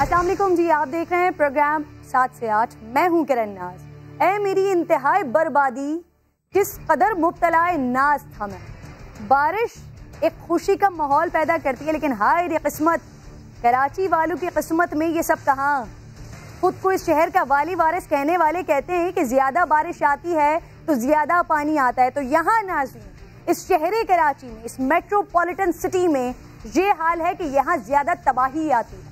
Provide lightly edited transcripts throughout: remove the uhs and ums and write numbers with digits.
अस्सलाम वालेकुम जी, आप देख रहे हैं प्रोग्राम 7 से 8। मैं हूं किरण नाज। ऐ मेरी इंतहाई बर्बादी, किस कदर मुब्तलाए नाज था मैं। बारिश एक खुशी का माहौल पैदा करती है, लेकिन हाय रे किस्मत, कराची वालों की किस्मत में ये सब कहाँ। खुद को इस शहर का वाली वारिस कहने वाले कहते हैं कि ज्यादा बारिश आती है तो ज्यादा पानी आता है। तो यहाँ नाज़रीन, इस शहर कराची में, इस मेट्रोपॉलिटन सिटी में ये हाल है कि यहाँ ज्यादा तबाही आती है,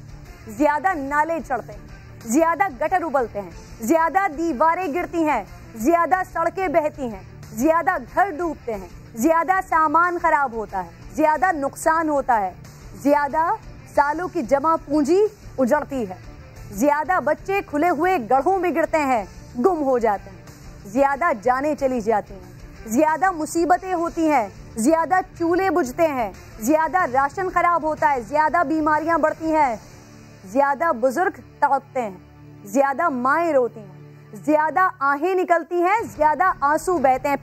ज्यादा नाले चढ़ते हैं, ज्यादा गटर उबलते हैं, ज्यादा दीवारें गिरती हैं, ज्यादा सड़कें बहती हैं, ज्यादा घर डूबते हैं, ज्यादा सामान खराब होता है, ज्यादा नुकसान होता है, ज्यादा सालों की जमा पूंजी उजड़ती है, ज्यादा बच्चे खुले हुए गड्ढों में गिरते हैं, गुम हो जाते हैं, ज्यादा जानें चली जाती हैं, ज्यादा मुसीबतें होती हैं, ज्यादा चूल्हे बुझते हैं, ज्यादा राशन खराब होता है, ज्यादा बीमारियां बढ़ती हैं, ज्यादा बुजुर्ग तड़पते हैं, ज्यादा माएँ रोती हैं, ज्यादा आहें निकलती हैं, ज्यादा आंसू बहते हैं।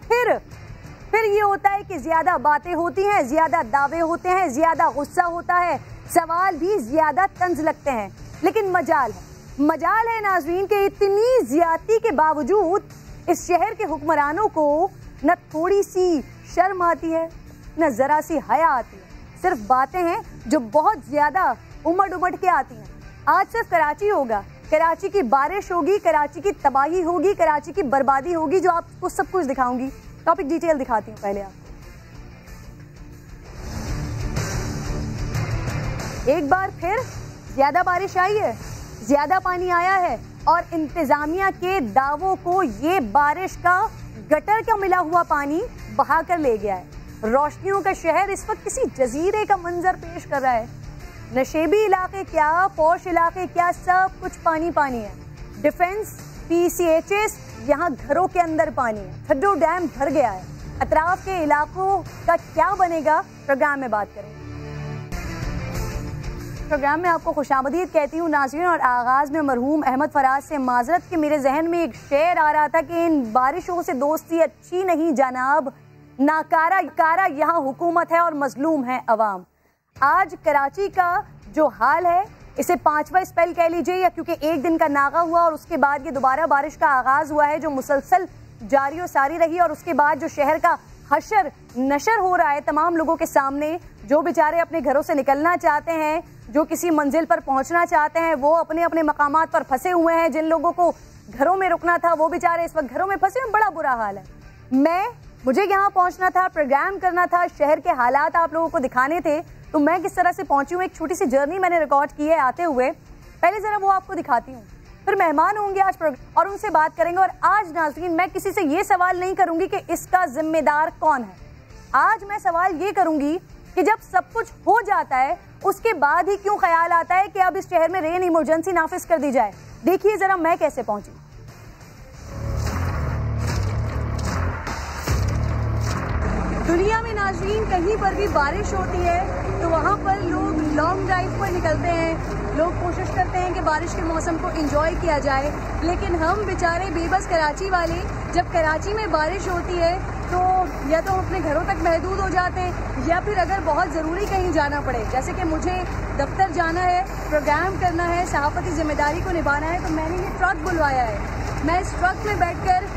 फिर ये होता है कि ज्यादा बातें होती हैं, ज्यादा दावे होते हैं, ज्यादा गुस्सा होता है, सवाल भी ज्यादा तंज लगते हैं। लेकिन मजाल है नाज़रीन कि इतनी ज्यादती के बावजूद इस शहर के हुक्मरानों को न थोड़ी सी शर्म आती है, न जरा सी हया आती है। सिर्फ बातें हैं जो बहुत ज्यादा उमड़ के आती हैं। आज सिर्फ कराची होगा, कराची की बारिश होगी, कराची की तबाही होगी, कराची की बर्बादी होगी, जो आपको सब कुछ दिखाऊंगी। टॉपिक डिटेल दिखाती हूँ पहले आपको। एक बार फिर ज्यादा बारिश आई है, ज्यादा पानी आया है और इंतजामिया के दावों को ये बारिश का गटर का मिला हुआ पानी बहा कर ले गया है। रोशनियों का शहर इस वक्त किसी जजीरे का मंजर पेश कर रहा है। नशेबी इलाके क्या, पौश इलाके क्या, सब कुछ पानी पानी है। डिफेंस, PCHS, यहाँ घरों के अंदर पानी है। खड्डो डैम भर गया है। अतराफ के इलाकों का क्या बनेगा, प्रोग्राम में बात करेंगे। प्रोग्राम में आपको खुशामदीद कहती हूँ नाज़रीन, और आगाज़ में मरहूम अहमद फराज से माजरत कि मेरे जहन में एक शेर आ रहा था कि इन बारिशों से दोस्ती अच्छी नहीं जनाब, नाकारा यहाँ हुकूमत है और मजलूम है अवाम। आज कराची का जो हाल है, इसे 5वां स्पेल कह लीजिए, या क्योंकि एक दिन का नागा हुआ और उसके बाद ये दोबारा बारिश का आगाज हुआ है जो मुसलसल जारी और सारी रही, और उसके बाद जो शहर का हशर नशर हो रहा है तमाम लोगों के सामने, जो बेचारे अपने घरों से निकलना चाहते हैं, जो किसी मंजिल पर पहुंचना चाहते हैं, वो अपने अपने मकामात पर फंसे हुए हैं। जिन लोगों को घरों में रुकना था वो बेचारे इस वक्त घरों में फंसे हुए। बड़ा बुरा हाल है। मुझे यहाँ पहुंचना था, प्रोग्राम करना था, शहर के हालात आप लोगों को दिखाने थे, तो मैं किस तरह से पहुंची हूँ, एक छोटी सी जर्नी मैंने रिकॉर्ड की है आते हुए। पहले जरा वो आपको दिखाती हूँ, फिर मेहमान होंगे आज और उनसे बात करेंगे। और आज नाज़रीन, मैं किसी से ये सवाल नहीं करूंगी कि इसका जिम्मेदार कौन है। आज मैं सवाल ये करूंगी कि जब सब कुछ हो जाता है उसके बाद ही क्यों ख्याल आता है कि अब इस शहर में रेन इमरजेंसी नाफिज कर दी जाए। देखिए जरा मैं कैसे पहुंची। दुनिया में नाज़रीन कहीं पर भी बारिश होती है तो वहाँ पर लोग लॉन्ग ड्राइव पर निकलते हैं, लोग कोशिश करते हैं कि बारिश के मौसम को एंजॉय किया जाए। लेकिन हम बेचारे बेबस कराची वाले, जब कराची में बारिश होती है तो या तो हम अपने घरों तक महदूद हो जाते हैं, या फिर अगर बहुत ज़रूरी कहीं जाना पड़े, जैसे कि मुझे दफ्तर जाना है, प्रोग्राम करना है, सहाफ़ती जिम्मेदारी को निभाना है, तो मैंने ये ट्रक बुलवाया है। मैं इस ट्रक में बैठकर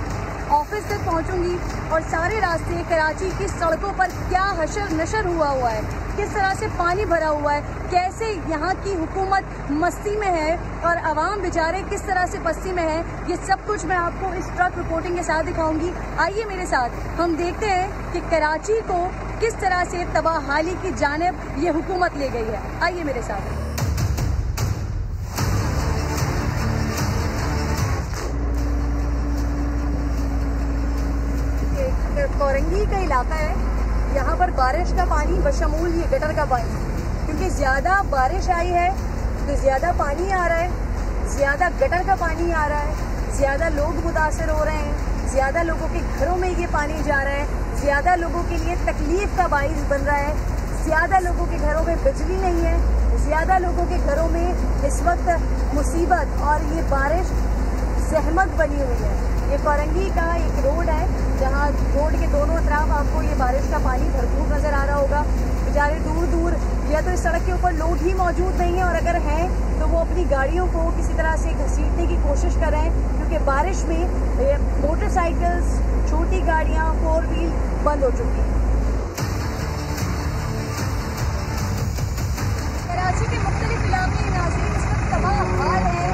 ऑफिस तक पहुंचूंगी और सारे रास्ते कराची की सड़कों पर क्या हशर नशर हुआ है, किस तरह से पानी भरा हुआ है, कैसे यहाँ की हुकूमत मस्ती में है और अवाम बेचारे किस तरह से पस्ती में है, ये सब कुछ मैं आपको इस ट्रक रिपोर्टिंग के साथ दिखाऊंगी। आइए मेरे साथ हम देखते हैं कि कराची को किस तरह से तबाहाली की जानिब ये हुकूमत ले गई है। आइए मेरे साथ। कोरंगी का इलाका है, यहाँ पर बारिश का पानी बशमूल ये गटर का पानी, क्योंकि ज़्यादा बारिश आई है तो ज़्यादा पानी आ रहा है, ज़्यादा गटर का पानी आ रहा है, ज़्यादा लोग मुतासर हो रहे हैं, ज़्यादा लोगों के घरों में ये पानी जा रहा है, ज़्यादा लोगों के लिए तकलीफ का बाइस बन रहा है, ज़्यादा लोगों के घरों में बिजली नहीं है, ज़्यादा लोगों के घरों में इस वक्त मुसीबत और ये बारिश जहमत बनी हुई है। ये कोरंगी का एक रोड है जहाँ रोड के दोनों तरफ आपको ये बारिश का पानी भरपूर नजर आ रहा होगा। बेचारे दूर दूर या तो इस सड़क के ऊपर लोग ही मौजूद नहीं हैं, और अगर हैं तो वो अपनी गाड़ियों को किसी तरह से घसीटने की कोशिश कर रहे हैं, क्योंकि बारिश में मोटरसाइकिल्स, छोटी गाड़ियां, 4 व्हील बंद हो चुकी हैं। कराची के मुख्तलिफ इलाके नाज़रीन इस वक्त तबाह हाल है,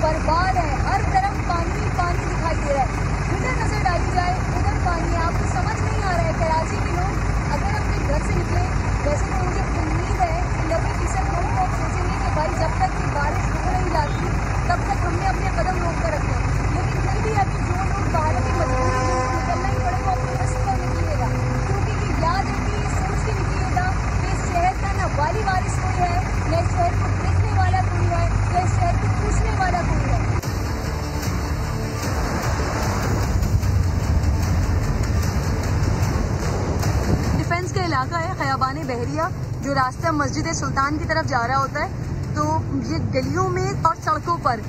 बर्बाद है, हर तरफ पानी ही पानी दिखाई दे रहा है। जिधर नजर डाली जाए उधर पानी है। आपको समझ नहीं आ रहा है कराची के लोग अगर अपने घर से निकले, वैसे तो मुझे उम्मीद है कि 90% लोग आप सोचेंगे कि भाई जब तक ये बारिश रुक नहीं जाती तब तक हमने अपने कदम रोक कर रखने, लेकिन फिर भी अभी जो लोग बाहर की मजबूरी में निकलना ही पड़ेगा अपने रिस्क पर निकलिएगा, क्योंकि ये याद है कि ये सोच के निकलिएगा कि इस शहर का ना वाली वारिस कोई है, न इस शहर को देखने वाला कोई है, न इस शहर को पूछने वाला कोई है। डिफेंस का इलाका है खयाबान बहरिया, जो रास्ता मस्जिद सुल्तान की तरफ जा रहा होता है। तो ये गलियों में और सड़कों पर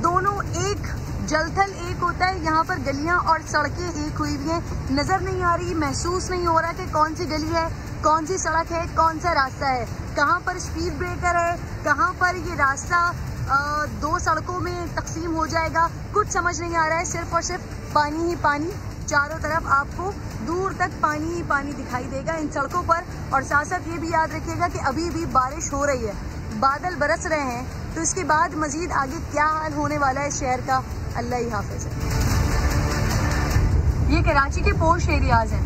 दोनों एक जलथल एक होता है। यहाँ पर गलियाँ और सड़कें एक हुई हुई हैं, नज़र नहीं आ रही, महसूस नहीं हो रहा कि कौन सी गली है, कौन सी सड़क है, कौन सा रास्ता है, कहाँ पर स्पीड ब्रेकर है, कहाँ पर ये रास्ता 2 सड़कों में तकसीम हो जाएगा, कुछ समझ नहीं आ रहा है। सिर्फ और सिर्फ पानी ही पानी, चारों तरफ आपको दूर तक पानी ही पानी दिखाई देगा इन सड़कों पर। और साथ साथ ये भी याद रखिएगा कि अभी भी बारिश हो रही है, बादल बरस रहे हैं, तो इसके बाद मजीद आगे क्या हाल होने वाला है इस शहर का, अल्लाह ही हाफिज है। ये कराची के पोश एरियाज हैं,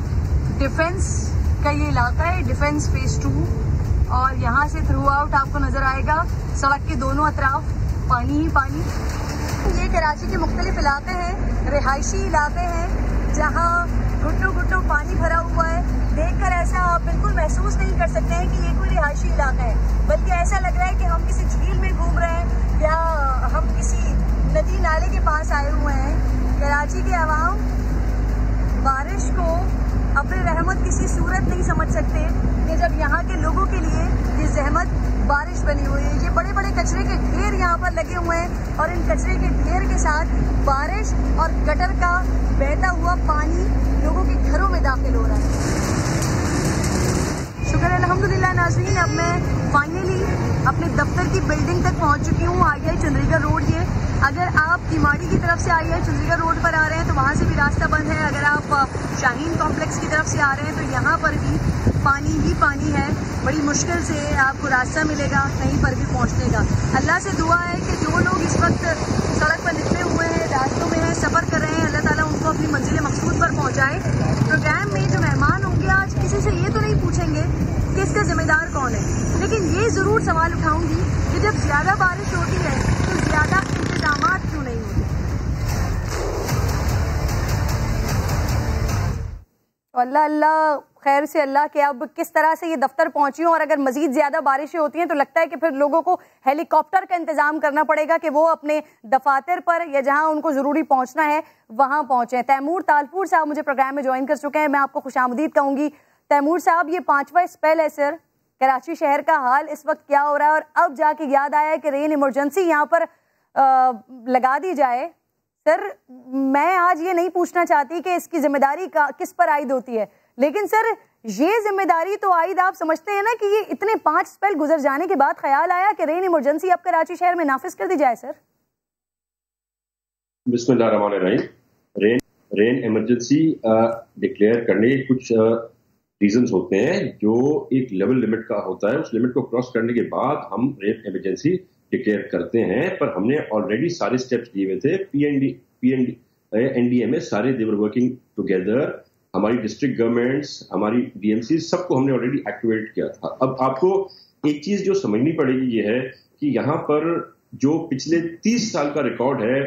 डिफेंस का ये इलाका है, डिफेंस फेज 2, और यहाँ से थ्रू आउट आपको नजर आएगा सड़क के दोनों अतराफ पानी ही पानी। ये कराची के मुख्तलिफ इलाके हैं, रिहायशी इलाके हैं, जहाँ घुटनों घुटनों पानी भरा हुआ है। देखकर ऐसा आप बिल्कुल महसूस नहीं कर सकते हैं कि ये कोई रिहायशी इलाका है, बल्कि ऐसा लग रहा है कि हम किसी झील में घूम रहे हैं या हम किसी नदी नाले के पास आए हुए हैं। कराची के अवाम बारिश को अपनी रहमत किसी सूरत नहीं समझ सकते कि जब यहाँ के लोगों के लिए ये जहमत बारिश बनी हुई है। ये बड़े बड़े कचरे के ढेर यहाँ पर लगे हुए हैं, और इन कचरे के ढेर के साथ बारिश और गटर का बहता हुआ पानी लोगों के घरों में दाखिल हो रहा है। शुक्र अल्हम्दुलिल्लाह नाज़रीन, अब मैं फाइनली अपने दफ्तर की बिल्डिंग तक पहुँच चुकी हूँ। IIA Chandigarh road. ये अगर आप किमाड़ी की तरफ से IIA चंद्रीगढ़ रोड पर आ रहे हैं तो वहाँ से भी रास्ता बंद है। अगर आप शाहीन कॉम्प्लेक्स की तरफ से आ रहे हैं तो यहाँ पर भी पानी ही पानी है। बड़ी मुश्किल से आपको रास्ता मिलेगा कहीं पर भी पहुँचने का। अल्लाह से दुआ है कि जो लोग इस वक्त सड़क पर निकले हुए हैं, रास्तों में हैं, सफ़र कर रहे हैं, अल्लाह ताला उनको अपनी मंजिल मकसूद पर पहुँचाए। प्रोग्राम में जो मेहमान होंगे आज किसी से ये तो नहीं पूछेंगे कि इसका जिम्मेदार कौन है, लेकिन ये ज़रूर सवाल उठाऊंगी कि जब ज़्यादा बारिश होती है तो ज़्यादा इंतजामात क्यों नहीं होते। अल्लाह अल्लाह खैर से अल्लाह कि अब किस तरह से ये दफ्तर पहुंची हूँ, और अगर मजीद ज़्यादा बारिशें होती हैं तो लगता है कि फिर लोगों को हेलीकॉप्टर का इंतज़ाम करना पड़ेगा कि वो अपने दफातर पर या जहां उनको ज़रूरी पहुंचना है वहां पहुंचे। तैमूर तालपुर साहब मुझे प्रोग्राम में ज्वाइन कर चुके हैं, मैं आपको खुशामदीद कहूँगी। तैमूर साहब, ये 5वां स्पेल है सर, कराची शहर का हाल इस वक्त क्या हो रहा है, और अब जाके याद आया कि रेन इमरजेंसी यहाँ पर लगा दी जाए। सर मैं आज ये नहीं पूछना चाहती कि इसकी जिम्मेदारी किस पर आयद होती है, लेकिन सर ये जिम्मेदारी तो आयद आप समझते हैं ना कि ये इतने 5 स्पेल गुजर जाने के बाद ख्याल आया कि रेन इमरजेंसी अब कराची शहर में नाफिज कर दी जाए। सर बिस्मिल्लाहिर्रहमानिर्रहीम, रेन इमरजेंसी डिक्लेयर करने के कुछ रीजंस होते हैं। जो एक लेवल लिमिट का होता है, उस लिमिट को क्रॉस करने के बाद हम रेन इमरजेंसी डिक्लेयर करते हैं। पर हमने ऑलरेडी सारे स्टेप्स लिए हुए थे। NDA में सारे दे वर वर्किंग टुगेदर। हमारी डिस्ट्रिक्ट गवर्नमेंट्स, हमारी DMC, सबको हमने ऑलरेडी एक्टिवेट किया था। अब आपको एक चीज जो समझनी पड़ेगी ये है कि यहाँ पर जो पिछले 30 साल का रिकॉर्ड है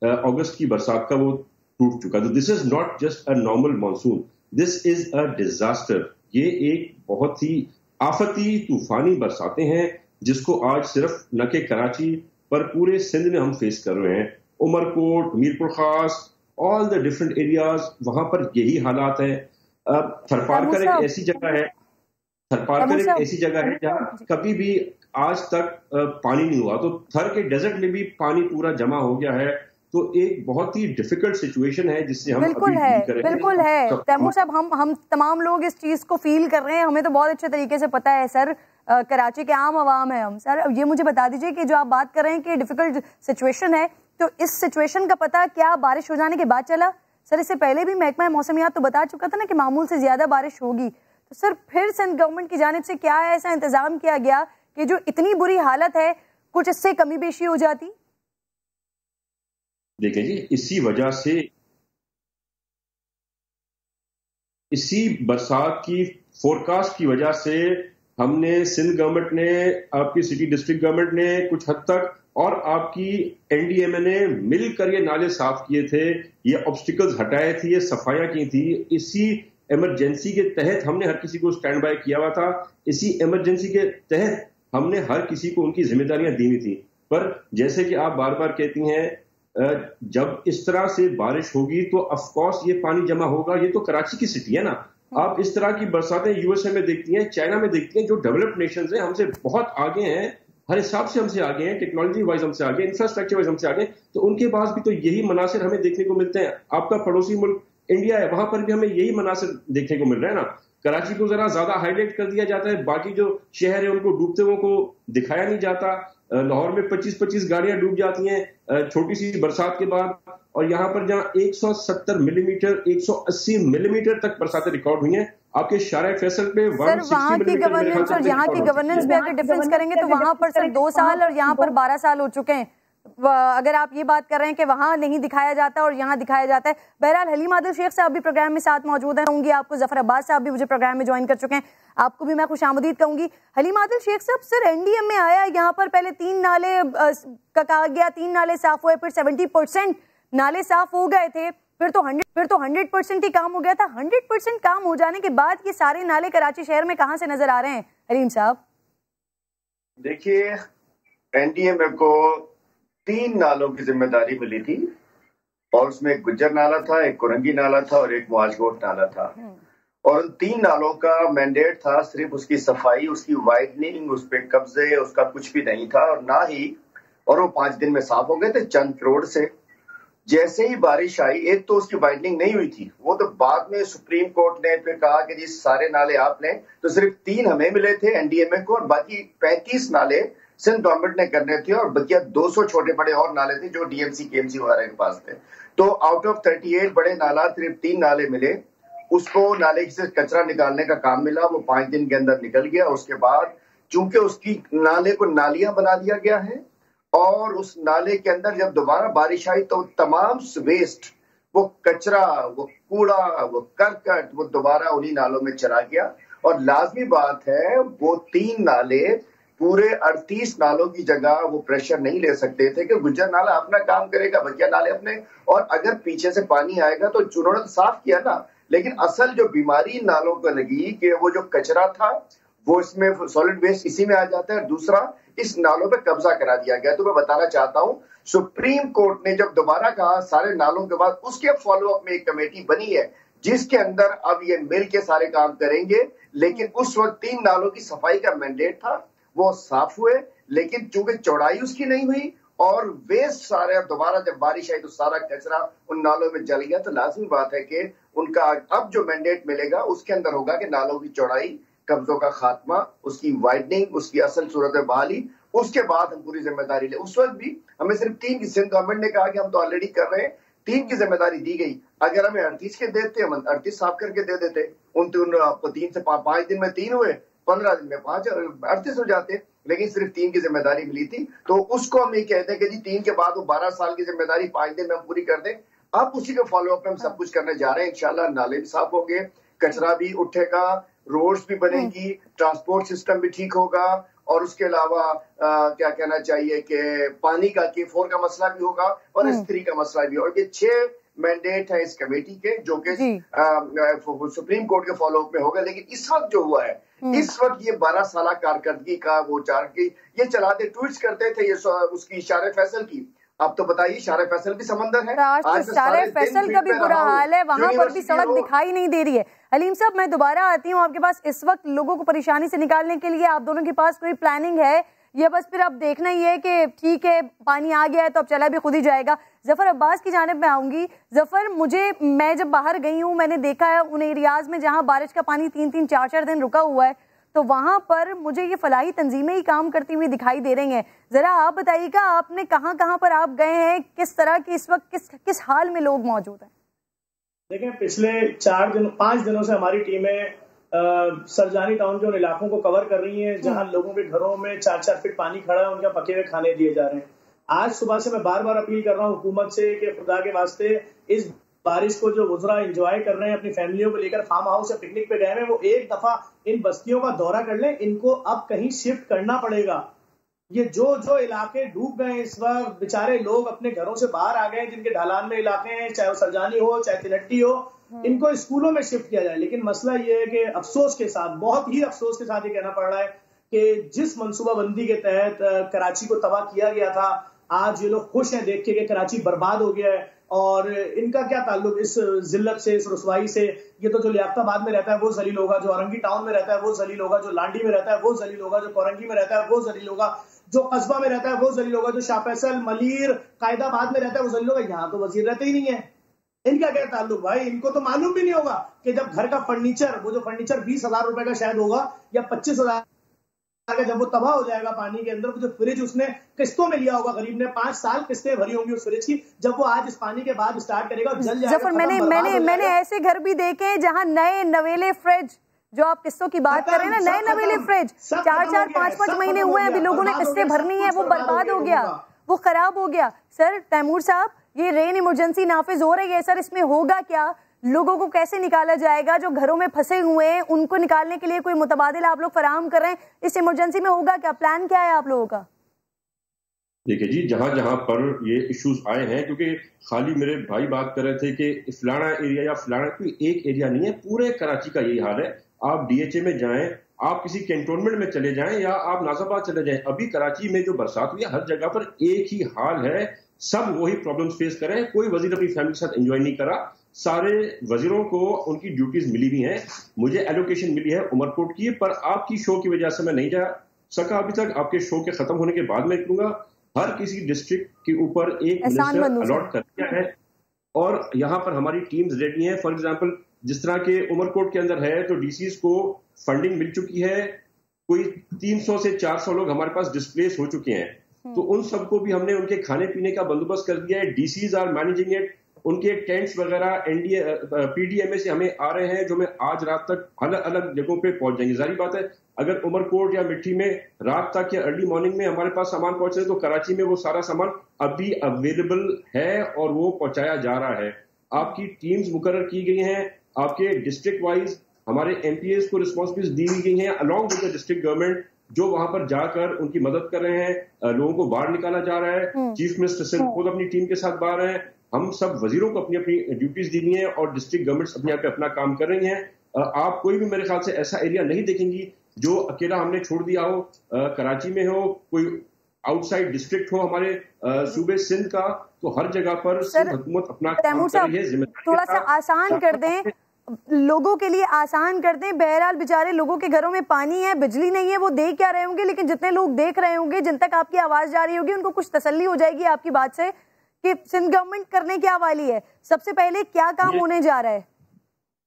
अगस्त की बरसात का, वो टूट चुका। तो this is not just a normal monsoon, this is a disaster. ये एक बहुत ही आफती तूफानी बरसातें हैं जिसको आज सिर्फ न के कराची पर पूरे सिंध में हम फेस कर रहे हैं। उमरकोट, मीरपुर खास, ऑल द डिफरेंट एरियाज, वहां पर यही हालात है। थरपारकर एक ऐसी जगह है, जहाँ कभी भी आज तक पानी नहीं हुआ। तो थर के डेजर्ट में भी पानी पूरा जमा हो गया है। तो एक बहुत ही डिफिकल्ट सिचुएशन है जिससे हम बिल्कुल है तैमूर साहब, हम तमाम लोग इस चीज को फील कर रहे हैं। हमें तो बहुत अच्छे तरीके से पता है सर, कराची के आम आवाम है हम। सर ये मुझे बता दीजिए कि जो आप बात कर रहे हैं कि डिफिकल्ट सिचुएशन है, तो इस सिचुएशन का पता क्या बारिश हो जाने के बाद चला? सर इससे पहले भी महकमा मौसमियात तो बता चुका था ना कि मामूल से ज्यादा बारिश होगी, तो सर फिर सिंध गवर्नमेंट की जानिब से क्या ऐसा इंतजाम किया गया कि जो इतनी बुरी हालत है कुछ इससे कमी बेशी हो जाती? देखिए जी, इसी बरसात की फोरकास्ट की वजह से हमने, सिंध गवर्नमेंट ने, आपकी सिटी डिस्ट्रिक्ट गवर्नमेंट ने कुछ हद तक और आपकी एनडीएमए ने मिलकर ये नाले साफ किए थे, ये ऑब्स्टिकल्स हटाए थे, ये सफाइयां की थी। इसी इमरजेंसी के तहत हमने हर किसी को स्टैंड बाय किया हुआ था। इसी इमरजेंसी के तहत हमने हर किसी को उनकी जिम्मेदारियां दी हुई थी। पर जैसे कि आप बार बार कहती हैं, जब इस तरह से बारिश होगी तो ऑफकोर्स ये पानी जमा होगा। ये तो कराची की सिटी है ना। आप इस तरह की बरसातें यूएसए में देखती हैं, चाइना में देखती हैं, जो डेवलप्ड नेशंस हैं, हमसे बहुत आगे हैं, हर हिसाब से हमसे आगे हैं, टेक्नोलॉजी वाइज हमसे आगे, इंफ्रास्ट्रक्चर वाइज हमसे आगे, तो उनके पास भी तो यही मनासिर हमें देखने को मिलते हैं। आपका पड़ोसी मुल्क इंडिया है, वहां पर भी हमें यही मनासिर देखने को मिल रहा है ना। कराची को जरा ज्यादा हाईलाइट कर दिया जाता है, बाकी जो शहर है उनको डूबते हुए को दिखाया नहीं जाता। लाहौर में 25-25 गाड़ियां डूब जाती हैं छोटी सी बरसात के बाद, और यहाँ पर जहाँ 170 मिलीमीटर 180 मिलीमीटर तक बरसातें रिकॉर्ड हुई हैं, आपके शारे फैसल पे 160 मिलीमीटर। गवर्नेंस और यहाँ की गवर्नेंस में अगर डिफरेंस करेंगे तो वहां पर सर 2 साल और यहाँ पर 12 साल हो चुके हैं। अगर आप ये बात कर रहे हैं कि वहां नहीं दिखाया जाता और यहाँ दिखाया जाता है। बहरहाल हलीम आदिल शेख साहब भी प्रोग्राम में साथ मौजूद हैं, कहूंगी आपको जफर अब्बास साहब भी मुझे प्रोग्राम में ज्वाइन कर चुके हैं, आपको भी मैं खुशामदीद कहूंगी। हलीम आदिल शेख साहब, सर एनडीएम में आया, यहाँ पर पहले 3 नाले का कहा गया, 3 नाले साफ हुए, फिर 70% नाले साफ हो गए थे, फिर तो 100% ही काम हो गया था। 100% काम हो जाने के बाद ये सारे नाले कराची शहर में कहां से नजर आ रहे हैं हलीम साहब? देखिए, एनडीएमए को 3 नालों की जिम्मेदारी मिली थी, और उसमें एक गुज्जर नाला था, एक कुरंगी नाला था और एक मुआजगोट नाला था। और उन 3 नालों का मैंडेट था सिर्फ उसकी सफाई, उसकी वाइडनिंग, उस पे कब्जे, उसका कुछ भी नहीं था। और ना ही, और वो 5 दिन में साफ हो गए थे चंद करोड़ से। जैसे ही बारिश आई, एक तो उसकी वाइडनिंग नहीं हुई थी, वो तो बाद में सुप्रीम कोर्ट ने फिर कहा कि जी सारे नाले आपने, तो सिर्फ 3 हमें मिले थे एनडीएमए को, और बाकी 35 नाले सिंध गवर्नमेंट ने करने थे, और बकिया 200 छोटे बड़े और नाले थे जो डीएमसी केएमसी वगैरह के पास थे। तो आउट ऑफ 38 बड़े नाला सिर्फ 3 नाले मिले। उसको नाले से कचरा निकालने का काम मिला, वो 5 दिन के अंदर निकल गया। उसके बाद चूंकि उसकी नाले को नालियां बना दिया गया है, और उस नाले के अंदर जब दोबारा बारिश आई तो तमाम वेस्ट, वो कचरा, वो कूड़ा, वो करकट, वो दोबारा उन्हीं नालों में चला गया। और लाजमी बात है, वो 3 नाले पूरे 38 नालों की जगह वो प्रेशर नहीं ले सकते थे कि गुज्जर नाला अपना काम करेगा, बकिया नाले अपने, और अगर पीछे से पानी आएगा तो उन्होंने तो साफ किया ना। लेकिन असल जो बीमारी नालों को लगी कि वो जो कचरा था वो इसमें सॉलिड वेस्ट इसी में आ जाता है, दूसरा इस नालों पे कब्जा करा दिया गया। तो मैं बताना चाहता हूं, सुप्रीम कोर्ट ने जब दोबारा कहा सारे नालों के बाद, उसके फॉलो अप में एक कमेटी बनी है जिसके अंदर अब ये मिल के सारे काम करेंगे। लेकिन उस वक्त 3 नालों की सफाई का मैंडेट था, वो साफ हुए, लेकिन चूंकि चौड़ाई उसकी नहीं हुई और वेस्ट सारे, अब दोबारा जब बारिश आई तो सारा कचरा उन नालों में जल गया। तो लाजमी बात है कि उनका अब जो मैंडेट मिलेगा उसके अंदर होगा कि नालों की चौड़ाई, कब्जों का खात्मा, उसकी वाइडनिंग, उसकी असल सूरत में बहाली, उसके बाद हम पूरी जिम्मेदारी ले। उस वक्त भी हमें सिर्फ 3 की, सिंध गवर्नमेंट ने कहा कि हम तो ऑलरेडी कर रहे हैं, 3 की जिम्मेदारी दी गई। अगर हमें 38 के देते, हम 38 साफ करके दे देते। उन 3 से 5 दिन में 3 हुए, 15 दिन में 5, 38 हो जाते। लेकिन सिर्फ 3 की जिम्मेदारी मिली थी, तो उसको हम ये कहते हैं कि जी 3 के बाद वो 12 साल की जिम्मेदारी 5 दिन में हम पूरी कर दें। अब उसी के फॉलो अप में हम सब कुछ करने जा रहे हैं। इंशाल्लाह नाले भी साफ होंगे, कचरा भी उठेगा, रोड्स भी बनेगी, ट्रांसपोर्ट सिस्टम भी ठीक होगा, और उसके अलावा क्या कहना चाहिए कि पानी का K4 का मसला भी होगा और S3 का मसला भी। और ये 6 मैंडेट है इस कमेटी के, जो कि सुप्रीम कोर्ट के फॉलो अप में होगा। लेकिन इस वक्त जो हुआ है, इस वक्त ये 12 साल कारकर्दगी का वो ये चलाते, ट्वीट्स करते थे ये उसकी शारे फैसल की। अब तो बताइए, शारे फैसल भी समंदर है, आज तो शारे फैसल का भी बुरा हाल है, वहां पर भी सड़क दिखाई नहीं दे रही है। हलीम साहब, मैं दोबारा आती हूँ आपके पास। इस वक्त लोगों को परेशानी से निकालने के लिए आप दोनों के पास कोई प्लानिंग है, या बस फिर अब देखना ही है कि ठीक है पानी आ गया है तो अब चला भी खुद ही जाएगा? जफर अब्बास की जानिब में आऊंगी। जफर, मैं जब बाहर गई हूँ, मैंने देखा है उन एरियाज में जहाँ बारिश का पानी 3-3, 4-4 दिन रुका हुआ है, तो वहां पर मुझे ये फलाही तंजीमें ही काम करती हुई दिखाई दे रही हैं। जरा आप बताइएगा, आपने कहाँ कहाँ पर आप गए हैं, किस तरह की इस वक्त किस हाल में लोग मौजूद हैं? देखिए, पिछले 5 दिनों से हमारी टीमें सरजानी टाउन के उन इलाकों को कवर कर रही हैं जहां लोगों के घरों में 4-4 फीट पानी खड़ा है, उनका पके हुए खाने दिए जा रहे हैं। आज सुबह से मैं बार बार अपील कर रहा हूं हुकूमत से कि खुदा के वास्ते इस बारिश को जो गुजरा एंजॉय कर रहे हैं, अपनी फैमिलियों को लेकर फार्म हाउस या पिकनिक पे गए हैं, वो एक दफा इन बस्तियों का दौरा कर लें। इनको अब कहीं शिफ्ट करना पड़ेगा। ये जो इलाके डूब गए इस वक्त, बेचारे लोग अपने घरों से बाहर आ गए, जिनके ढलान में इलाके हैं, चाहे वो सरजानी हो चाहे तिलट्टी हो, इनको स्कूलों में शिफ्ट किया जाए। लेकिन मसला ये है कि अफसोस के साथ, बहुत ही अफसोस के साथ ये कहना पड़ रहा है कि जिस मनसूबाबंदी के तहत कराची को तबाह किया गया था, आज ये लोग खुश हैं देख के कि कराची बर्बाद हो गया है। और इनका क्या ताल्लुक इस जिल्लत से, इस रुसवाई से? ये तो जो लियाकताबाद में रहता है वो जलील होगा, जो औरंगी टाउन में रहता है वो जलील होगा, जो लांडी में रहता है वो जलील होगा, जो कोरंगी में रहता है वो जलील होगा, जो कस्बा में रहता है वो जलील होगा, जो शाह फैसल, मलीर, कायदाबाद में रहता है वो जलील होगा। यहाँ तो वजीर रहते ही नहीं है। इनका क्या ताल्लुक भाई? इनको तो मालूम भी नहीं होगा कि जब घर का फर्नीचर, वो जो फर्नीचर 20,000 रुपए का शायद होगा या 25,000 का, जब वो तबाह हो जाएगा पानी के अंदर, वो जो फ्रिज उसने किस्तों में लिया होगा, गरीब ने 5 साल किस्तें भरी होंगी उस फ्रिज की, जब वो आज इस पानी के बाद स्टार्ट करेगा जल जाएगा। जफर, मैंने ऐसे घर भी देखे हैं जहां नए नवेले फ्रिज, जो आप किस्तों की बात कर रहे हैं ना, नए नवेले फ्रिज 4-4, 5-5 महीने हुए हैं, अभी लोगों ने किस्तें भरनी है, वो बर्बाद हो गया, वो खराब हो गया। सर तैमूर साहब, ये रेन इमरजेंसी नाफिज हो रही है सर, इसमें होगा क्या? लोगों को कैसे निकाला जाएगा? जो घरों में फंसे हुए हैं उनको निकालने के लिए कोई मुतबादिल आप लोग फराहम कर रहे हैं? इस इमरजेंसी में होगा क्या? प्लान क्या है आप लोगों का? देखिए जी, जहां जहां पर ये इश्यूज आए हैं, क्योंकि खाली मेरे भाई बात कर रहे थे कि फलाना एरिया या फलाना, कोई एक एरिया नहीं है, पूरे कराची का यही हाल है। आप डीएचए में जाएं, आप किसी कैंटोनमेंट में चले जाएं, या आप नाजाबाद चले जाएं, अभी कराची में जो बरसात हुई है हर जगह पर एक ही हाल है। सब वही प्रॉब्लम्स फेस कर रहे हैं। कोई वजीर अपनी फैमिली के साथ एंजॉय नहीं करा। सारे वजीरों को उनकी ड्यूटीज मिली हुई हैं। मुझे एलोकेशन मिली है उमरकोट की, पर आपकी शो की वजह से मैं नहीं जा सका अभी तक। आपके शो के खत्म होने के बाद मैं निकलूंगा। हर किसी डिस्ट्रिक्ट के ऊपर एक मिनिस्टर अलॉट कर दिया है और यहाँ पर हमारी टीम्स रेडी हैं। फॉर एग्जाम्पल, जिस तरह के उमरकोट के अंदर है तो डीसीज को फंडिंग मिल चुकी है। कोई 300 से 400 लोग हमारे पास डिस्प्लेस हो चुके हैं, तो उन सबको भी हमने उनके खाने पीने का बंदोबस्त कर दिया है। DCs are managing it. उनके टेंट्स वगैरह पीडीएमए से हमें आ रहे हैं, जो मैं आज रात तक अलग अलग जगहों पे पहुंच जाएंगे। जारी बात है, अगर उमरकोट या मिट्टी में रात तक या अर्ली मॉर्निंग में हमारे पास सामान पहुंच रहे, तो कराची में वो सारा सामान अभी अवेलेबल है और वो पहुंचाया जा रहा है। आपकी टीम्स मुकर्रर की गई हैं। आपके डिस्ट्रिक्ट वाइज हमारे एमपीएस को रिस्पॉन्सिबिलिटीज दी गई हैं along with the district government, जो वहां पर जाकर उनकी मदद कर रहे हैं। लोगों को बाहर निकाला जा रहा है। चीफ मिनिस्टर से खुद अपनी टीम के साथ बाहर हैं। हम सब वजीरों को अपनी अपनी ड्यूटीज दी हैं और डिस्ट्रिक्ट गवर्नमेंट्स अपने आप पे अपना काम कर रही हैं। आप कोई भी मेरे ख्याल से ऐसा एरिया नहीं देखेंगी जो अकेला हमने छोड़ दिया हो। कराची में हो, कोई आउटसाइड डिस्ट्रिक्ट हो हमारे सूबे सिंध का, तो हर जगह पर हुकूमत अपना काम कर रही है। जिम्मेदारी थोड़ा सा आसान कर दें, लोगों के लिए आसान कर दें। बहरहाल बेचारे लोगों के घरों में पानी है, बिजली नहीं है, वो देख क्या रहे होंगे, लेकिन जितने लोग देख रहे होंगे, जिन तक आपकी आवाज जा रही होगी, उनको कुछ तसल्ली हो जाएगी आपकी बात से कि सिंध गवर्नमेंट करने क्या वाली है। सबसे पहले क्या काम होने जा रहा है?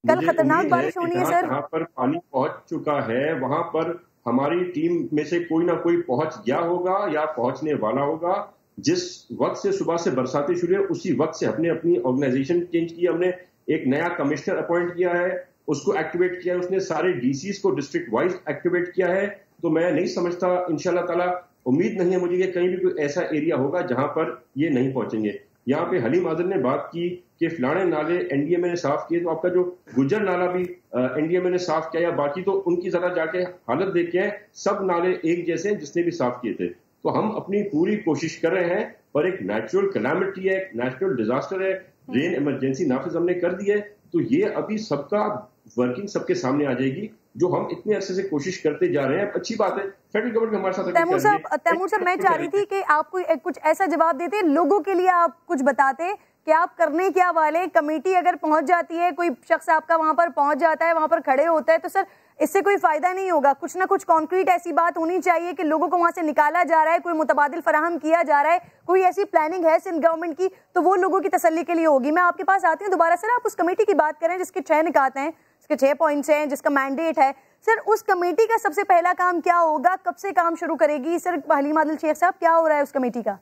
कल खतरनाक बारिश होनी है सर। जहां पर पानी पहुंच चुका है वहां पर हमारी टीम में से कोई ना कोई पहुंच गया होगा या पहुंचने वाला होगा। जिस वक्त से सुबह से बरसातें शुरू है, उसी वक्त से हमने अपनी ऑर्गेनाइजेशन चेंज की। हमने एक नया कमिश्नर अपॉइंट किया है, उसको एक्टिवेट किया है। उसने सारे डीसीज को डिस्ट्रिक्ट वाइज एक्टिवेट किया है। तो मैं नहीं समझता, इंशाल्लाह ताला उम्मीद नहीं है मुझे कि कहीं भी कोई ऐसा एरिया होगा जहां पर ये नहीं पहुंचेंगे। यहाँ पे हलीम आज़म ने बात की कि फलाने नाले एनडीएमए ने साफ किए, तो आपका जो गुज्जर नाला भी एनडीएमए ने साफ किया, या बाकी तो उनकी जरा जाके हालत देख के हैं, सब नाले एक जैसे हैं जिसने भी साफ किए थे। तो हम अपनी पूरी कोशिश कर रहे हैं, पर एक नेचुरल कैलामिटी है, एक नेचुरल डिजास्टर है, रेन इमरजेंसी नाफिज हमने कर दी है। तो ये अभी सबका वर्किंग सबके सामने आ जाएगी, जो हम इतने अरसे से कोशिश करते जा रहे हैं। अच्छी बात है, फेडरल गवर्नमेंट हमारे साथ। तैमूर साहब, मैं चाह रही थी कि आप कुछ ऐसा जवाब देते, लोगों के लिए आप कुछ बताते कि आप करने क्या वाले। कमेटी अगर पहुंच जाती है, कोई शख्स आपका वहां पर पहुंच जाता है, वहां पर खड़े होता है, तो सर इससे कोई फायदा नहीं होगा। कुछ ना कुछ कॉन्क्रीट ऐसी बात होनी चाहिए कि लोगों को वहां से निकाला जा रहा है, कोई मुतबादिल फराहम किया जा रहा है, कोई ऐसी प्लानिंग है सिंध गवर्नमेंट की, तो वो लोगों की तसल्ली के लिए होगी। मैं आपके पास आती हूँ दोबारा। सर, आप उस कमेटी की बात करें जिसके 6 निकात हैं, इसके 6 पॉइंट्स हैं, जिसका मैंडेट है। सर उस कमेटी का सबसे पहला काम क्या होगा, कब से काम शुरू करेगी? सर हलीम आदिल शेख साहब, क्या हो रहा है उस कमेटी का?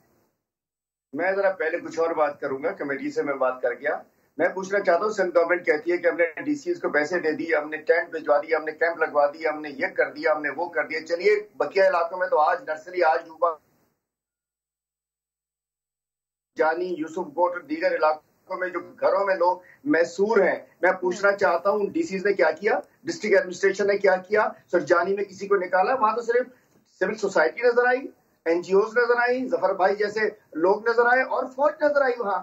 मैं जरा पहले कुछ और बात करूंगा, कमेटी से मैं बात कर गया। मैं पूछना चाहता हूँ, सिंध गवर्नमेंट कहती है कि हमने डीसीज को पैसे दे दिए, हमने टेंट भिजवा दिया, हमने कैंप लगवा दिया, हमने ये कर दिया, हमने वो कर दिया। चलिए बकिया इलाकों में तो आज नर्सरी, आज डूबा जानी, यूसुफ कोट, दीगर इलाकों में जो घरों में लोग मैसूर हैं, मैं पूछना चाहता हूँ डीसीज ने क्या किया, डिस्ट्रिक्ट एडमिनिस्ट्रेशन ने क्या किया? सरजानी में किसी को निकाला? वहां तो सिर्फ सिविल सोसाइटी नजर आई, एनजीओ नजर आई, जफर भाई जैसे लोग नजर आए और फौज नजर आई, वहां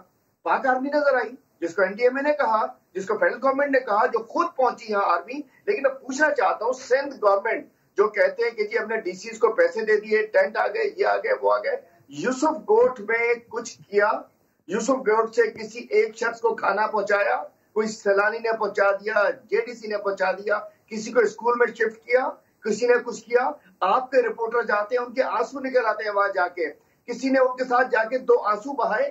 पाक आर्मी नजर आई, जिसको एनडीएमए ने कहा, जिसको फेडरल गवर्नमेंट ने कहा, जो खुद पहुंची यहाँ आर्मी। लेकिन मैं पूछना चाहता हूँ, सिंध गवर्नमेंट जो कहते हैं कि जी हमने डीसीज को पैसे दे दिए, टेंट आ गए, ये आ गए, वो आ गए, यूसुफ गोट में कुछ किया? यूसुफ गोट से किसी एक शख्स को खाना पहुंचाया? कोई सैलानी ने पहुंचा दिया, जेडीसी ने पहुंचा दिया, किसी को स्कूल में शिफ्ट किया, किसी ने कुछ किया? आपके रिपोर्टर जाते हैं, उनके आंसू निकल आते हैं वहां जाके, किसी ने उनके साथ जाके 2 आंसू बहाए?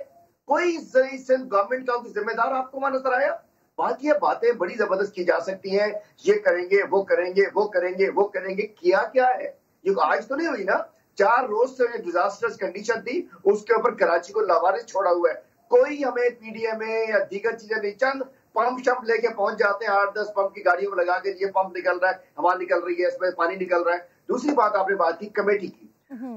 कोई सिंध गवर्नमेंट का जिम्मेदार आपको वहां नजर आया? बाकी ये बातें बड़ी जबरदस्त की जा सकती हैं, ये करेंगे, वो करेंगे, वो करेंगे, वो करेंगे, किया क्या है? ये आज तो नहीं हुई ना, 4 रोज से डिजास्टर्स कंडीशन थी, उसके ऊपर कराची को लावारिस छोड़ा हुआ है। कोई हमें पीडीएमए या दीगर चीजें नहीं, चंद पंप शंप लेके पहुंच जाते हैं, 8-10 पंप की गाड़ियों में लगा के, ये पंप निकल रहा है, हवा निकल रही है, इसमें पानी निकल रहा है। दूसरी बात आपने बात की कमेटी की,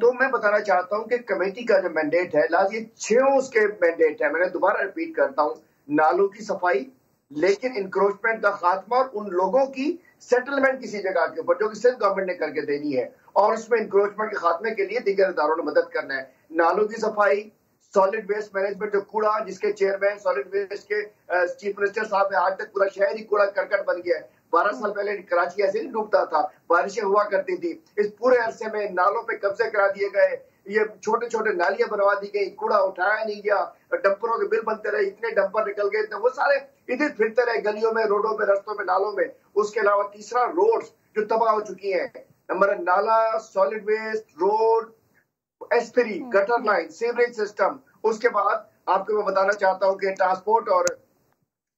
तो मैं बताना चाहता हूं कि कमेटी का जो मैंडेट है, लाज ये 6 उसके मैंडेट है। मैंने दोबारा रिपीट करता हूं, नालों की सफाई, लेकिन इंक्रोचमेंट का खात्मा और उन लोगों की सेटलमेंट किसी जगह के ऊपर जो कि सिंध गवर्नमेंट ने करके देनी है, और उसमें इंक्रोचमेंट के खात्मे के लिए दीगर इदारों ने मदद करना है। नालों की सफाई, सॉलिड वेस्ट मैनेजमेंट, जो कूड़ा, जिसके चेयरमैन सॉलिड वेस्ट के चीफ मिनिस्टर साहब है, आज तक पूरा शहर ही कूड़ा करकट बन गया है। 12 साल पहले कराची ऐसे नहीं डूबता था, बारिशें हुआ करती थी। इस पूरे अरसे में नालों पे कब्जे करा दिए गए, ये छोटे छोटे नालियां बनवा दी गई, कूड़ा उठाया नहीं गया, डंपरों के बिल बनते रहे, इतने डंपर निकल गए थे, वो सारे इधर फिरते रहे गलियों में, रोडों पे, रस्तों में, नालों में। उसके अलावा तीसरा, रोड्स जो तबाह हो चुकी है। नंबर नाला, सॉलिड वेस्ट, रोड, एस्पिरी, गटर लाइन, सीवरेज सिस्टम। उसके बाद आपको मैं बताना चाहता हूँ कि ट्रांसपोर्ट और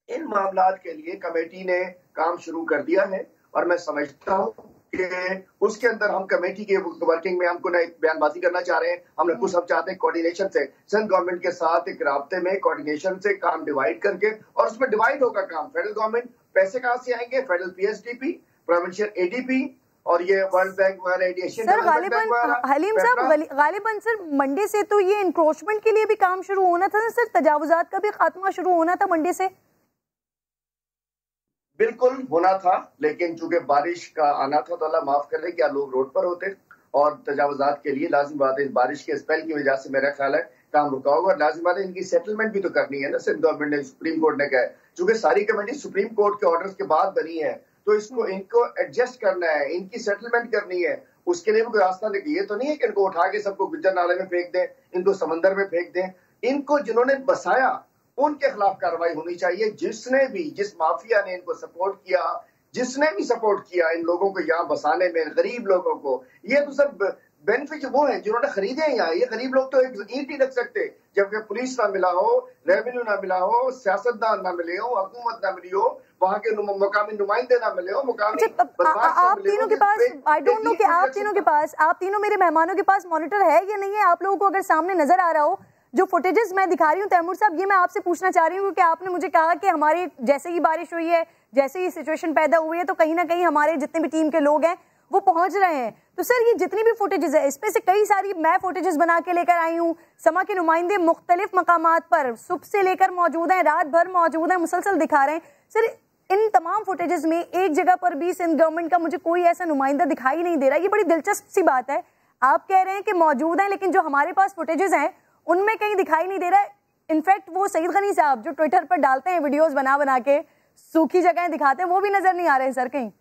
इन मामलात के लिए कमेटी ने काम शुरू कर दिया है, और मैं समझता हूँ कि उसके अंदर हम कमेटी के वर्किंग में हमको एक बयानबाजी करना चाह रहे हैं। हम कुछ सब चाहते हैं कोऑर्डिनेशन से, सिंध गवर्नमेंट के साथ एक राब्ते में कोऑर्डिनेशन से काम डिवाइड करके, और उसमें डिवाइड होगा काम। फेडरल गवर्नमेंट पैसे कहाँ से आएंगे? फेडरल पीएसडीपी, प्रोविंशियल एडीपी, और ये वर्ल्ड बैंक वगैरह। सर हलीम साहब, गालिबन सर मंडे से तो ये इंक्रोचमेंट के लिए भी काम शुरू होना था ना सर, तजावुजात का भी खात्मा शुरू होना था मंडे से। बिल्कुल होना था, लेकिन चूंकि बारिश का आना था, तो अल्लाह माफ कर ले, क्या लोग रोड पर होते, और तजावुजात के लिए लाजिम बात है, इस बारिश के स्पेल की वजह से मेरा ख्याल है काम रुका होगा। और लाजिम बात है, इनकी सेटलमेंट भी तो करनी है ना, सिंध गवर्नमेंट ने, सुप्रीम कोर्ट ने कहा है। चूंकि सारी कमेटी सुप्रीम कोर्ट के ऑर्डर्स के बाद बनी है, तो इनको एडजस्ट करना है, इनकी सेटलमेंट करनी है। उसके लिए भी कोई रास्ता नहीं, ये तो नहीं है कि इनको उठा के सबको गुज्जर नाले में फेंक दें, इनको समंदर में फेंक दें। इनको जिन्होंने बसाया उनके खिलाफ कार्रवाई होनी चाहिए। जिस माफिया ने इनको सपोर्ट किया, जिसने भी सपोर्ट किया इन लोगों को यहाँ बसाने में, गरीब लोगों को, ये तो सब बेनिफिट वो है जिन्होंने खरीदे हैं यहाँ। ये गरीब लोग तो एक ईंट ही रख सकते, जबकि पुलिस ना मिला हो, रेवेन्यू ना मिला हो, सियासतदान ना मिले हो, हुकूमत ना मिली हो, वहाँ के मुकामी नुमाइंदे ना मिले हो, मुकामी आप तीनों के पास, आई डोंट नो कि आप तीनों मेरे मेहमानों के पास मॉनिटर है या नहीं है। आप लोगों को अगर सामने नजर आ रहा हो जो फुटेजेस मैं दिखा रही हूँ तैमूर साहब, ये मैं आपसे पूछना चाह रही हूँ कि आपने मुझे कहा कि हमारी जैसे ही बारिश हुई है, जैसे ही सिचुएशन पैदा हुई है, तो कहीं ना कहीं हमारे जितने भी टीम के लोग हैं वो पहुंच रहे हैं। तो सर ये जितनी भी फुटेजेस है, इसमें से कई सारी मैं फुटेजेस बना के लेकर आई हूँ। समा के नुमाइंदे मुख्तलिफ मकामात पर सुबह से लेकर मौजूद हैं, रात भर मौजूद हैं, मुसलसल दिखा रहे हैं। सर इन तमाम फुटेजेस में एक जगह पर भी सिंध गवर्नमेंट का मुझे कोई ऐसा नुमाइंदा दिखाई नहीं दे रहा। ये बड़ी दिलचस्प सी बात है। आप कह रहे हैं कि मौजूद है, लेकिन जो हमारे पास फुटेजेस हैं उनमें कहीं दिखाई नहीं दे रहा है। इनफैक्ट वो सईद गनी साहब जो ट्विटर पर डालते हैं वीडियोस बना बना के, सूखी जगहें दिखाते हैं, वो भी नजर नहीं आ रहे हैं सर कहीं।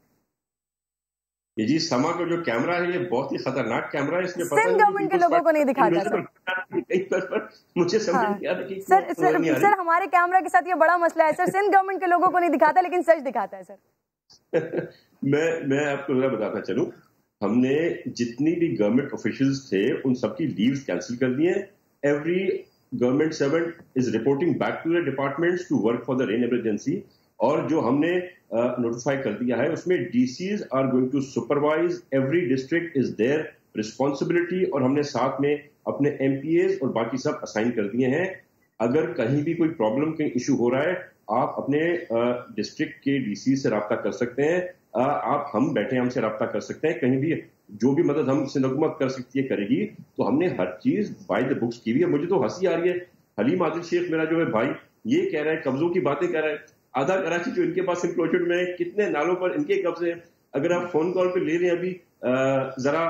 ये जी समा का जो कैमरा है, ये बहुत ही खतरनाक कैमरा है। इसमें सिंध गवर्नमेंट के लोगों को नहीं दिखाता सर। मुझे समझ नहीं आ रहा कि सर हमारे कैमरा के साथ ये बड़ा मसला है सर, सिंध गवर्नमेंट के लोगों को नहीं दिखाता, लेकिन सच दिखाता है सर। मैं आपको जरा बताता चलूं, हमने जितनी भी गवर्नमेंट ऑफिशियल्स थे उन सबकी लीव्स कैंसिल कर दी हैं। Every government servant is reporting back to their departments to work for the rain emergency. और जो हमने नोटिफाई कर दिया है उसमें DCs are going to supervise every district is their responsibility, और हमने साथ में अपने MPAs और बाकी सब असाइन कर दिए हैं। अगर कहीं भी कोई प्रॉब्लम कहीं इशू हो रहा है, आप अपने डिस्ट्रिक्ट के DC से रब्ता कर सकते हैं, आप हम बैठे हमसे रब्ता कर सकते हैं, कहीं भी जो भी मदद हम सिंध हुकूमत कर सकती है करेगी। तो हमने हर चीज बाय द बुक्स की हुई है। मुझे तो हंसी आ रही है, हलीम आदिल शेख मेरा जो है भाई ये कह रहा है कब्जों की बातें कर रहा है, आधा कराची जो इनके पास इंक्रोचमेंट में है, कितने नालों पर इनके कब्जे हैं। अगर आप फोन कॉल पे ले रहे हैं अभी जरा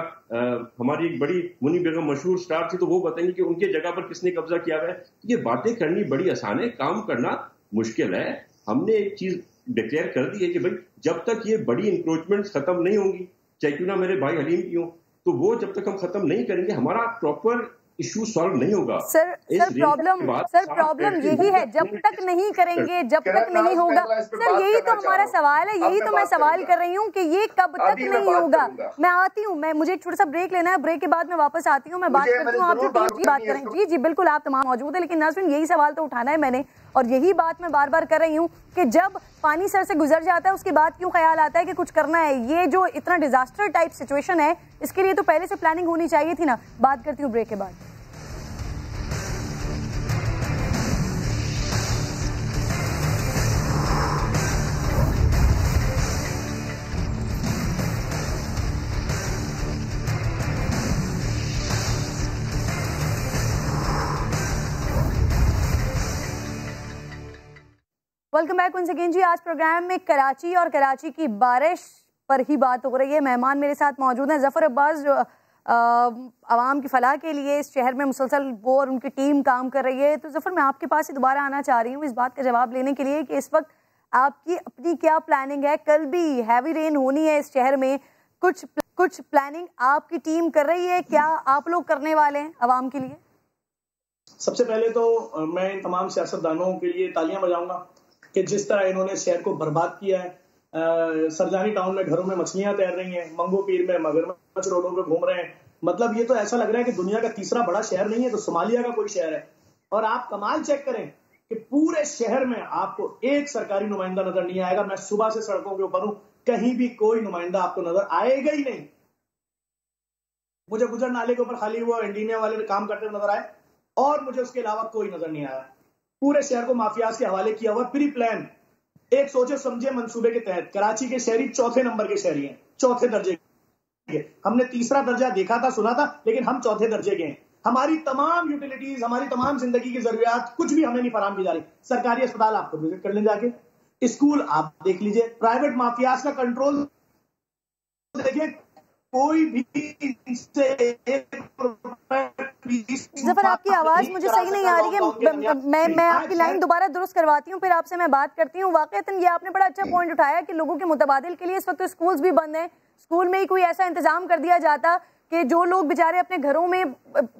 हमारी एक बड़ी मुनी बेगम मशहूर स्टार थी, तो वो बताएंगे कि उनके जगह पर किसने कब्जा किया हुआ है। ये बातें करनी बड़ी आसान है, काम करना मुश्किल है। हमने एक चीज डिक्लेयर कर दी है कि भाई जब तक ये बड़ी इंक्रोचमेंट खत्म नहीं होंगी, चाहे क्यों ना मेरे भाई हलीम की हो, तो वो जब तक हम खत्म नहीं करेंगे हमारा प्रॉपर इशू सॉल्व नहीं होगा। सर प्रॉब्लम यही है, जब तक नहीं करेंगे, जब तक नहीं होगा। सर यही तो हमारा सवाल है, यही तो मैं सवाल कर रही हूँ कि ये कब तक नहीं होगा। मैं आती हूँ, मैं मुझे छोटा सा ब्रेक लेना है, ब्रेक के बाद मैं वापस आती हूँ, मैं बात करती हूँ, आप जो टीम की बात करें। जी जी बिल्कुल, आप तमाम मौजूद है, लेकिन नाज़रीन यही सवाल तो उठाना है मैंने, और यही बात मैं बार बार कर रही हूँ कि जब पानी सर से गुजर जाता है उसके बाद क्यों ख्याल आता है कि कुछ करना है। ये जो इतना डिजास्टर टाइप सिचुएशन है, इसके लिए तो पहले से प्लानिंग होनी चाहिए थी ना। बात करती हूँ ब्रेक के बाद। वेलकम बैक वंस अगेन जी। आज प्रोग्राम में कराची और कराची की बारिश पर ही बात हो रही है। मेहमान मेरे साथ मौजूद हैं जफर अब्बास, जो आवाम की फलाह के लिए इस शहर में मुसलसल वो और उनकी टीम काम कर रही है। तो जफर, मैं आपके पास ही दोबारा आना चाह रही हूँ इस बात का जवाब लेने के लिए कि इस वक्त आपकी अपनी क्या प्लानिंग है। कल भी हैवी रेन होनी है इस शहर में, कुछ प्लानिंग आपकी टीम कर रही है, क्या आप लोग करने वाले हैं आवाम के लिए? सबसे पहले तो मैं इन तमाम सियासतदानों के लिए तालियां बजाऊंगा कि जिस तरह इन्होंने शहर को बर्बाद किया है। सरजानी टाउन में घरों में मछलियां तैर रही हैं, मंगो पीर में मगरमच्छ रोडों पे घूम रहे हैं। मतलब ये तो ऐसा लग रहा है कि दुनिया का तीसरा बड़ा शहर नहीं है तो सोमालिया का कोई शहर है। और आप कमाल चेक करें कि पूरे शहर में आपको एक सरकारी नुमाइंदा नजर नहीं आएगा। मैं सुबह से सड़कों के ऊपर हूं, कहीं भी कोई नुमाइंदा आपको नजर आएगा ही नहीं। मुझे गुजर नाले के ऊपर खाली वो इंजीनियर वाले काम करते नजर आए, और मुझे उसके अलावा कोई नजर नहीं आया। पूरे शहर को माफियाज के हवाले किया हुआ, प्री प्लान, एक सोचे समझे मंसूबे के तहत। कराची के शहरी चौथे नंबर के शहरी हैं, चौथे दर्जे के। हमने तीसरा दर्जा देखा था, सुना था, लेकिन हम चौथे दर्जे के हैं। हमारी तमाम यूटिलिटीज, हमारी तमाम जिंदगी की जरूरियात कुछ भी हमें नहीं फराहम की जा रही। सरकारी अस्पताल आपको विजिट कर लें जाके, स्कूल आप देख लीजिए, प्राइवेट माफियाज का कंट्रोल देखिए, कोई भी जफर आपकी आवाज मुझे सही नहीं आ रही है। मैं आपकी लाइन दोबारा दुरुस्त करवाती हूँ, फिर आपसे मैं बात करती हूँ। वाकईतन ये आपने बड़ा अच्छा पॉइंट उठाया कि लोगों के मुतबादिल के लिए इस वक्त तो स्कूल्स भी बंद हैं। स्कूल में ही कोई ऐसा इंतजाम कर दिया जाता कि जो लोग बेचारे अपने घरों में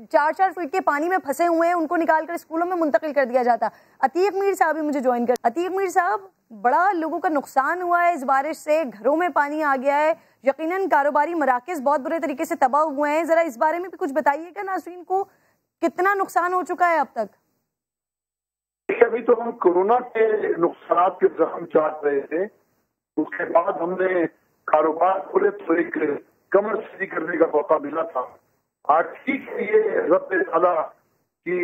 4-4 फीट के पानी में फंसे हुए हैं उनको निकाल कर स्कूलों में मुंतकिल कर दिया जाता। अतीक मीर साहब भी मुझे ज्वाइन कर। अतीक मीर साहब, बड़ा लोगों का नुकसान हुआ है इस बारिश से, घरों में पानी आ गया है, यकीनन कारोबारी मराकज़ बहुत बुरे तरीके से तबाह हुए हैं। जरा इस बारे में भी कुछ बताइएगा नाज़रीन को, कितना नुकसान हो चुका है अब तक? अभी तो हम कोरोना के नुकसान के जख्म चाट रहे थे, उसके बाद हमने कारोबार खोले तो एक कमर सीधी करने का मौका मिला था। ठीक है, ये रब्बे ताला की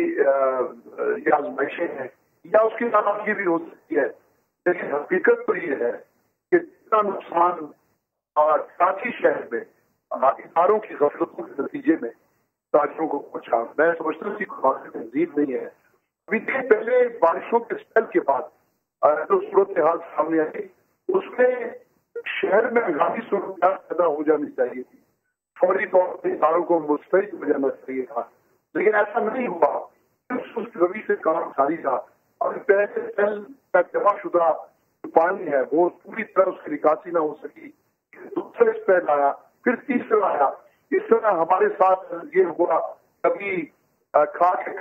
ये आजमाइशें हैं या उसकी नाराजगी भी हो सकती है, लेकिन हकीकत तो ये है कि इतना नुकसान कराची शहर में इदारों की गफलतों के नतीजे में ताजिरों को पहुंचा, मैं समझता हूँ कि तहजीब नहीं है। अभी पहले बारिशों के स्पेल के बाद जो सूरत हाल सामने आई, उसमें शहर में हंगामी सूरत पैदा हो जानी चाहिए थी, फौरी तौर पर इदारों को मुस्तैद हो जाना चाहिए था, लेकिन ऐसा नहीं हुआ। उस रवि से काम जारी रहा और पहले जमाशुदा पानी है वो पूरी तरह उसकी निकासी ना हो सकी। दूसरे स्पेल आया, फिर तीसरा आया। इस तरह हमारे साथ ये हुआ, कभी खा के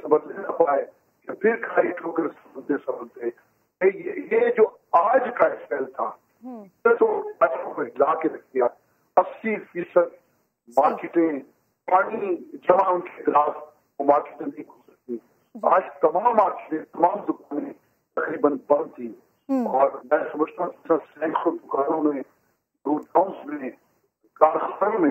बदले न पाए, फिर खाई ठोकर समझते। ये जो आज का स्पेल था तो बच्चों को हिला के रख दिया। 80% मार्केटें पानी जमा उनके खिलाफ वो मार्केटें नहीं खुल सकती। आज तमाम मार्केटें, तमाम दुकानें तकरीबन बंद थी। और मैं समझता हूँ सैकड़ों दुकानों में, दूध हाउस में, कारखानों में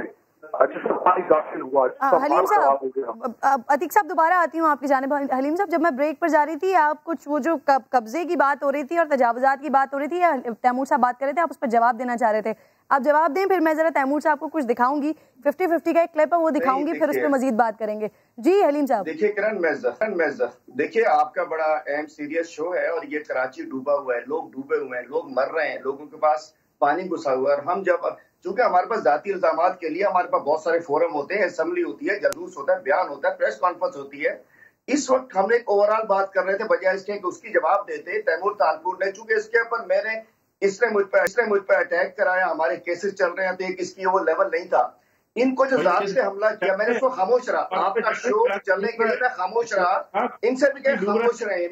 जिसमें पानी दाखिल हुआ, हलीम साहब, अतीक साहब दोबारा आती हूँ आपकी जानिब। हलीम साहब, जब मैं ब्रेक पर जा रही थी, आप कुछ वो जो कब्जे की बात हो रही थी और तजावुजात की बात हो रही थी, या तैमूर साहब बात कर रहे थे, आप उस पर जवाब देना चाह रहे थे। आप जवाब दें, फिर मैं जरा तैमूर साहब को कुछ दिखाऊंगी, 50-50 का एक क्लिप है वो दिखाऊंगी, फिर उस पर मजीद बात करेंगे। जी हलीम साहब। देखिए किरण मेजर, देखिए आपका बड़ा अहम सीरियस शो है और ये कराची डूबा हुआ है, लोग डूबे हुए हैं, लोग मर रहे हैं, लोगों के पास पानी घुसा हुआ है। और हम जब, चूंकि हमारे पास जाती इल्जामात के लिए हमारे पास बहुत सारे फोरम होते हैं, असेंबली होती है, जलूस होता है, बयान होता है, प्रेस कॉन्फ्रेंस होती है। इस वक्त हम एक ओवरऑल बात कर रहे थे, बजाय इसके कि उसकी जवाब देते तैमूर तालपुर ने, चूंकि इसके ऊपर इसने मुझ पर अटैक कराया, हमारे केसेस चल रहे हैं, तो एक इसकी वो लेवल नहीं था। इनको जो जात से हमला किया, मैंने उसको खामोश रहा, आपका शो चलने के लिए मैं खामोश रहा, इनसे भी क्या खामोश रहे।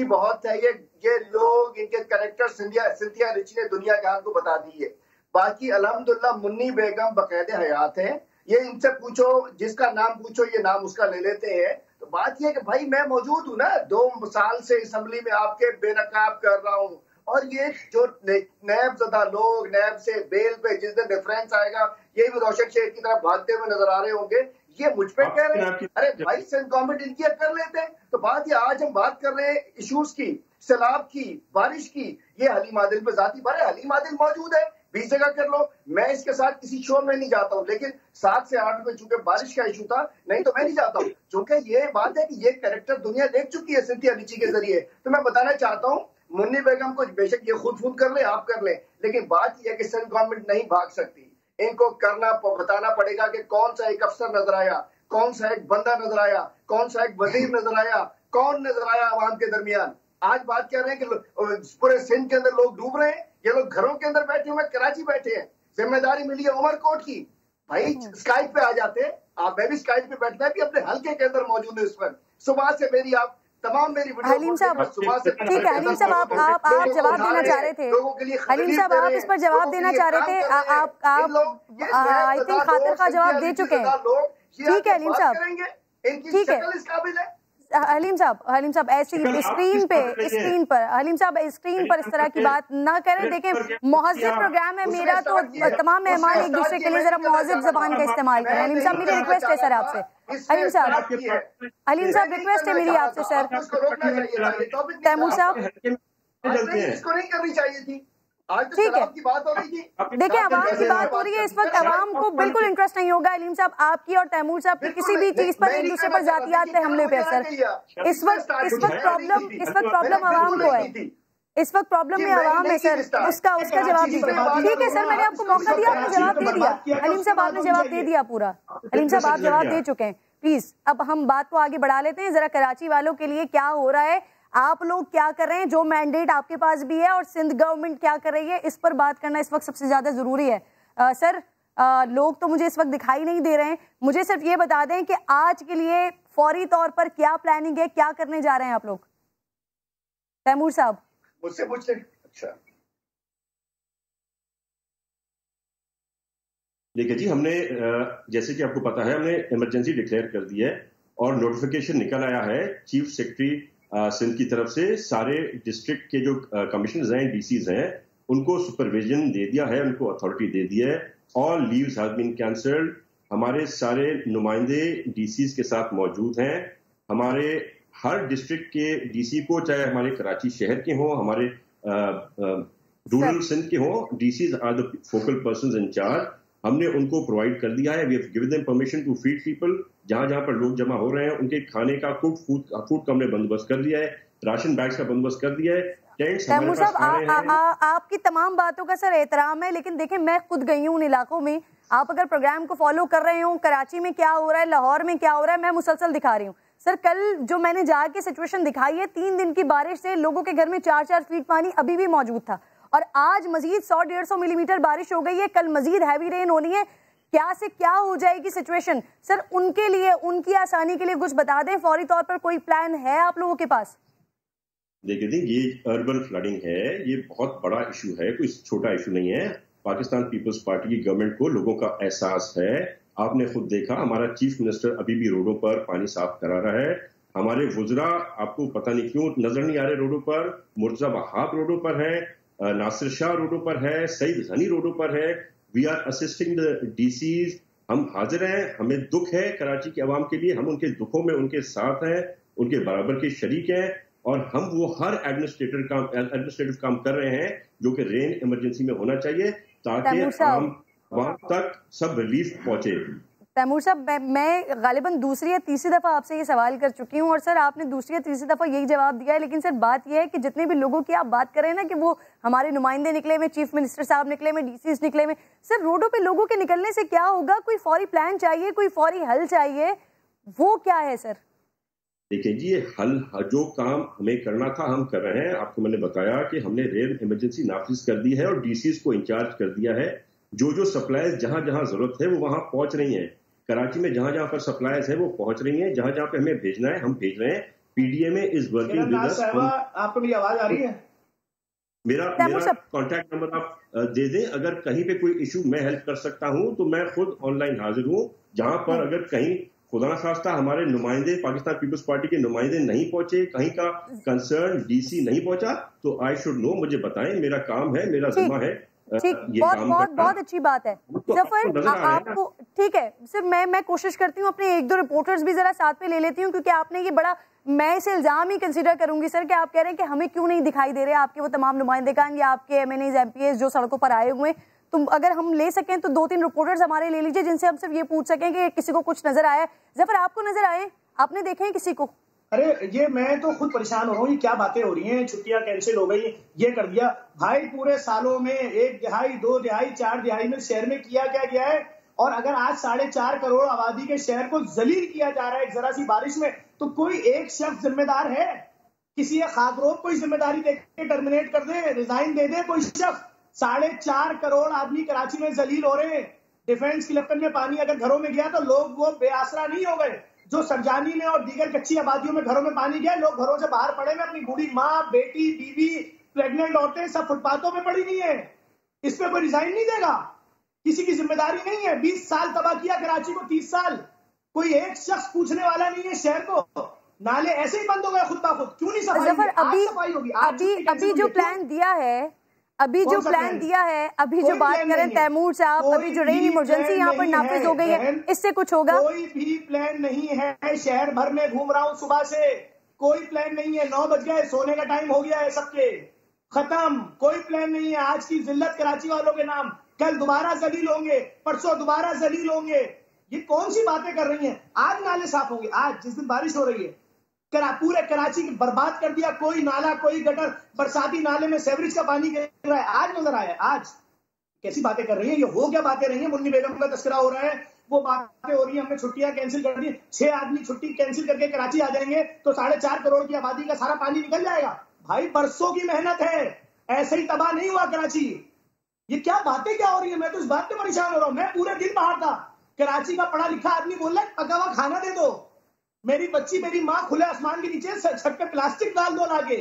बहुत है ये लोग, इनके कैरेक्टर सिंथिया रिची ने दुनिया जहान को बता दी है। बाकी अल्हम्दुलिल्लाह मुन्नी बेगम बकायदे हयात है, ये इनसे पूछो, जिसका नाम पूछो ये नाम उसका ले लेते हैं। तो बात ये कि भाई मैं मौजूद हूँ ना, 2 साल से असेंबली में आपके बेनकाब कर रहा हूँ, और ये जो नैब ज़दा लोग, नैब से बेल पे जिस दिन रेफरेंस आएगा, ये भी रोशन शेख की तरफ भागते हुए नजर आ रहे होंगे, ये मुझ पे कह रहे हैं। अरे भाई सेंट गवर्नमेंट इनकी कर लेते हैं। तो बात ये, आज हम बात कर रहे हैं इशूज की, सैलाब की, बारिश की, ये हलीम आदिल पे जाती बात है। हलीम आदिल मौजूद है, 20 जगह कर लो, मैं इसके साथ किसी शो में नहीं जाता हूँ, लेकिन 7 से 8 में चूंकि बारिश का इशू था, नहीं तो मैं नहीं जाता हूँ, चूंकि ये बात है कि ये कैरेक्टर दुनिया देख चुकी है सिंथिया रिची के जरिए। तो मैं बताना चाहता हूँ, मुन्नी बेगम को बेशक ये खुद कर ले, आप कर ले, लेकिन बात यह है कि सेंट्रल गवर्नमेंट नहीं भाग सकती। इनको बताना पड़ेगा कि कौन सा एक अफसर नजर आया, कौन सा एक बंदा नजर आया, कौन सा एक वजीर नजर आया, कौन नजर आया आवाम के दरमियान। आज बात कर रहे हैं कि पूरे सिंध के अंदर लोग डूब रहे हैं, ये लोग घरों के अंदर बैठे हुए, कराची बैठे हैं, जिम्मेदारी मिली है उमरकोट की। भाई स्काइप पे आ जाते हैं आप, मैं भी स्काइप पे बैठता है, भी अपने हल्के के अंदर मौजूद है। इस पर सुबह से मेरी आप तमाम मेरी हलीम साहब, ठीक है हलीम साहब, आप जवाब देना चाह रहे थे। हलीम साहब, आप इस पर जवाब देना चाह रहे थे, आप आई थिंक खातिर का जवाब दे चुके हैं। ठीक है हलीम साहब, ठीक है हलीम साहब, ऐसी स्क्रीन पर हलीम साहब स्क्रीन पर इस तरह की बात ना करें। देखें, मुहज़्ज़ब प्रोग्राम है मेरा, तो तमाम मेहमान एक दूसरे के लिए जरा मुहज़्ज़ब ज़बान का इस्तेमाल करें। हलीम साहब, मेरी रिक्वेस्ट है सर आपसे। हलीम साहब रिक्वेस्ट है मेरी आपसे सर। तैमूर साहब, इसको नहीं करनी चाहिए थी। ठीक है, देखिए आवाम की बात हो रही है इस वक्त, आवाम को बिल्कुल इंटरेस्ट नहीं होगा हलीम साहब आपकी और तैमूर साहब की किसी भी चीज पर, एक दूसरे पर जातियात पे हमले पे असर। इस वक्त प्रॉब्लम आवाम को है, इस वक्त प्रॉब्लम में आवाम है सर, उसका जवाब दीजिए। ठीक है सर, मैंने आपको मौका दिया, आपने जवाब दे दिया। हलीम साहब, आपने जवाब दे दिया पूरा। हलीम साहब, आप जवाब दे चुके हैं। प्लीज अब हम बात को आगे बढ़ा लेते हैं। जरा कराची वालों के लिए क्या हो रहा है, आप लोग क्या कर रहे हैं, जो मैंडेट आपके पास भी है, और सिंध गवर्नमेंट क्या कर रही है, इस पर बात करना इस वक्त सबसे ज्यादा जरूरी है। सर, लोग तो मुझे इस वक्त दिखाई नहीं दे रहे हैं, मुझे सिर्फ ये बता दें कि आज के लिए फौरी तौर पर क्या प्लानिंग है, क्या करने जा रहे हैं आप लोग। तैमूर साहब, मुझसे पूछते। अच्छा, देखिए जी, हमने जैसे कि आपको पता है, हमने इमरजेंसी डिक्लेयर कर दी है और नोटिफिकेशन निकल आया है चीफ सेक्रेटरी सिंध की तरफ से। सारे डिस्ट्रिक्ट के जो कमिश्नर्स हैं, डीसीज हैं, उनको सुपरविजन दे दिया है, उनको अथॉरिटी दे दी है। All leaves have been cancelled. हमारे सारे नुमाइंदे डीसीज के साथ मौजूद हैं। हमारे हर डिस्ट्रिक्ट के डीसी को, चाहे हमारे कराची शहर के हों, हमारे रूरल सिंध के हों, DCs are the focal persons in charge. हमने उनको प्रोवाइड कर दिया है, we have given them permission to feed people. जहां जहां पर लोग जमा हो रहे हैं, उनके खाने का फूड का हमने बंदोबस्त कर दिया है, राशन बैग्स का बंदोबस्त कर दिया है। तैमूर साहब, आपकी तमाम बातों का सर एहतराम है, लेकिन देखें मैं खुद गई हूँ उन इलाकों में। आप अगर प्रोग्राम को फॉलो कर रहे हो, कराची में क्या हो रहा है, लाहौर में क्या हो रहा है, मैं मुसलसल दिखा रही हूँ। सर, कल जो मैंने जाके सिचुएशन दिखाई है, 3 दिन की बारिश से लोगों के घर में 4-4 फीट पानी अभी भी मौजूद था, और आज मजीद 100-150 मिलीमीटर बारिश हो गई है। कल मजीद हैवी रेन होनी है। क्या से क्या हो जाएगी सिचुएशन। सर, उनके लिए, उनकी आसानी के लिए कुछ बता दें, फौरी तौर पर कोई प्लान है आप लोगों के पास? देखिए, ये अर्बन फ्लडिंग है, ये बहुत बड़ा इशू है, कोई छोटा इशू नहीं है। पाकिस्तान पीपल्स पार्टी की गवर्नमेंट को लोगों का एहसास है। आपने खुद देखा, हमारा चीफ मिनिस्टर अभी भी रोडों पर पानी साफ करा रहा है। हमारे गुजरा आपको पता नहीं क्यों नजर नहीं आ रहे रोडों पर, मुर्तजा वहाब रोडों पर है, नासिर शाह रोडों पर है, सईद गनी रोडों पर है। We are assisting the DCs. हम हाजिर हैं, हमें दुख है कराची के अवाम के लिए, हम उनके दुखों में उनके साथ हैं, उनके बराबर के शरीक हैं, और हम वो हर एडमिनिस्ट्रेटिव काम कर रहे हैं जो कि रेन इमरजेंसी में होना चाहिए, ताकि हम वहां तक सब रिलीफ पहुंचे। तैमूर साहब, मैं गालिबन दूसरी या तीसरी दफा आपसे ये सवाल कर चुकी हूँ और सर आपने दूसरी या तीसरी दफा यही जवाब दिया है, लेकिन सर बात यह है कि जितने भी लोगों की आप बात कर रहे हैं ना कि वो हमारे नुमाइंदे निकले हुए, चीफ मिनिस्टर साहब निकले हुए, डीसीज निकले हुए, सर रोडों पे लोगों के निकलने से क्या होगा? कोई फौरी प्लान चाहिए, कोई फौरी हल चाहिए, वो क्या है सर? देखिए जी, ये हल जो काम हमें करना था हम कर रहे हैं। आपको मैंने बताया कि हमने रेल इमरजेंसी नाफिज कर दी है और डीसीज को इंचार्ज कर दिया है। जो जो सप्लाईज जहां जहां जरूरत है वो वहां पहुंच रही हैं। कराची में जहां जहां पर सप्लाईज है वो पहुंच रही हैं, जहां जहां पे हमें भेजना है हम भेज रहे हैं। PDMA is working with us. आपको मेरी आवाज आ रही है? मेरा कॉन्टैक्ट नंबर आप दे दें, अगर कहीं पे कोई इशू मैं हेल्प कर सकता हूं तो मैं खुद ऑनलाइन हाजिर हूं। जहां पर अगर कहीं खुदा ना खास्ता हमारे नुमाइंदे, पाकिस्तान पीपल्स पार्टी के नुमाइंदे नहीं पहुंचे, कहीं का कंसर्न डीसी नहीं पहुंचा, तो आई शुड नो, मुझे बताएं, मेरा काम है, मेरा जिम्मा है। ठीक, बहुत अच्छी बात है जफर, आपको ठीक है सर। मैं कोशिश करती हूँ अपने एक दो रिपोर्टर्स भी जरा साथ में ले लेती हूँ, क्योंकि आपने ये बड़ा, मैं इसे इल्जाम ही कंसीडर करूंगी सर कि आप कह रहे हैं कि हमें क्यों नहीं दिखाई दे रहे आपके वो तमाम नुमाइंदेगान या आपके एमएनएज एमपीएस जो सड़कों पर आए हुए। तो अगर हम ले सकें तो 2-3 रिपोर्टर्स हमारे ले लीजिए जिनसे हम सिर्फ ये पूछ सकें कि किसी को कुछ नजर आया। जफर, आपको नजर आए? आपने देखे हैं किसी को? अरे ये मैं तो खुद परेशान हो रहा हूँ, ये क्या बातें हो रही हैं, छुट्टियां कैंसिल हो गई, ये कर दिया। भाई पूरे सालों में 1 दिहाई 2 दिहाई 4 दिहाई में शहर में किया क्या गया है? और अगर आज 4.5 करोड़ आबादी के शहर को जलील किया जा रहा है एक जरा सी बारिश में, तो कोई एक शख्स जिम्मेदार है? किसी खाकरोब को जिम्मेदारी देकर टर्मिनेट कर दे, रिजाइन दे दे कोई शख्स। 4.5 करोड़ आदमी कराची में जलील हो रहे हैं। डिफेंस क्लिफ्टन में पानी अगर घरों में गया तो लोग वो बेआसरा नहीं हो गए। जो सरजानी में और दीगर कच्ची आबादियों में घरों में पानी गया, लोग घरों से बाहर पड़े में, अपनी बूढ़ी माँ, बेटी, बीवी, प्रेग्नेंट औरतें सब फुटपाथों में पड़ी नहीं है। इस पे कोई रिजाइन नहीं देगा? किसी की जिम्मेदारी नहीं है? 20 साल तबाह किया कराची को, 30 साल, कोई एक शख्स पूछने वाला नहीं है शहर को। नाले ऐसे ही बंद हो गए खुद ब खुद, क्यों नहीं सफाई होगी? अभी जो प्लान दिया है, अभी जो बात करें तैमूर साहब, अभी जो रेन इमरजेंसी यहाँ पर नाफिज हो गई है, इससे कुछ होगा? कोई भी प्लान नहीं है। शहर भर में घूम रहा हूँ सुबह से, कोई प्लान नहीं है। 9 बज गए, सोने का टाइम हो गया है सबके, खत्म। कोई प्लान नहीं है। आज की जिल्लत कराची वालों के नाम, कल दोबारा जलील होंगे, परसों दोबारा जलील होंगे। ये कौन सी बातें कर रही हैं? आज नाले साफ होंगे, आज जिस दिन बारिश हो रही है। पूरे कराची बर्बाद कर दिया, कोई नाला कोई गटर, बरसाती नाले में सेवरेज का पानी गिर रहा है, आज नजर आया। आज कैसी बातें कर रही है? ये हो क्या बातें रही है? मुन्नी बेगम का तस्करा हो रहा है, वो बातें हो रही है। हमने छुट्टियां कैंसिल कर दी, 6 आदमी छुट्टी कैंसिल करके कराची आ जाएंगे तो 4.5 करोड़ की आबादी का सारा पानी निकल जाएगा। भाई बरसों की मेहनत है, ऐसे ही तबाह नहीं हुआ कराची। ये क्या बातें क्या हो रही है? मैं तो इस बात पे परेशान हो रहा हूँ। मैं पूरे दिन बाहर था, कराची का पढ़ा लिखा आदमी बोल रहा है पका हुआ खाना दे दो। मेरी बच्ची, मेरी माँ खुले आसमान के नीचे छत पे प्लास्टिक डाल दो लाके।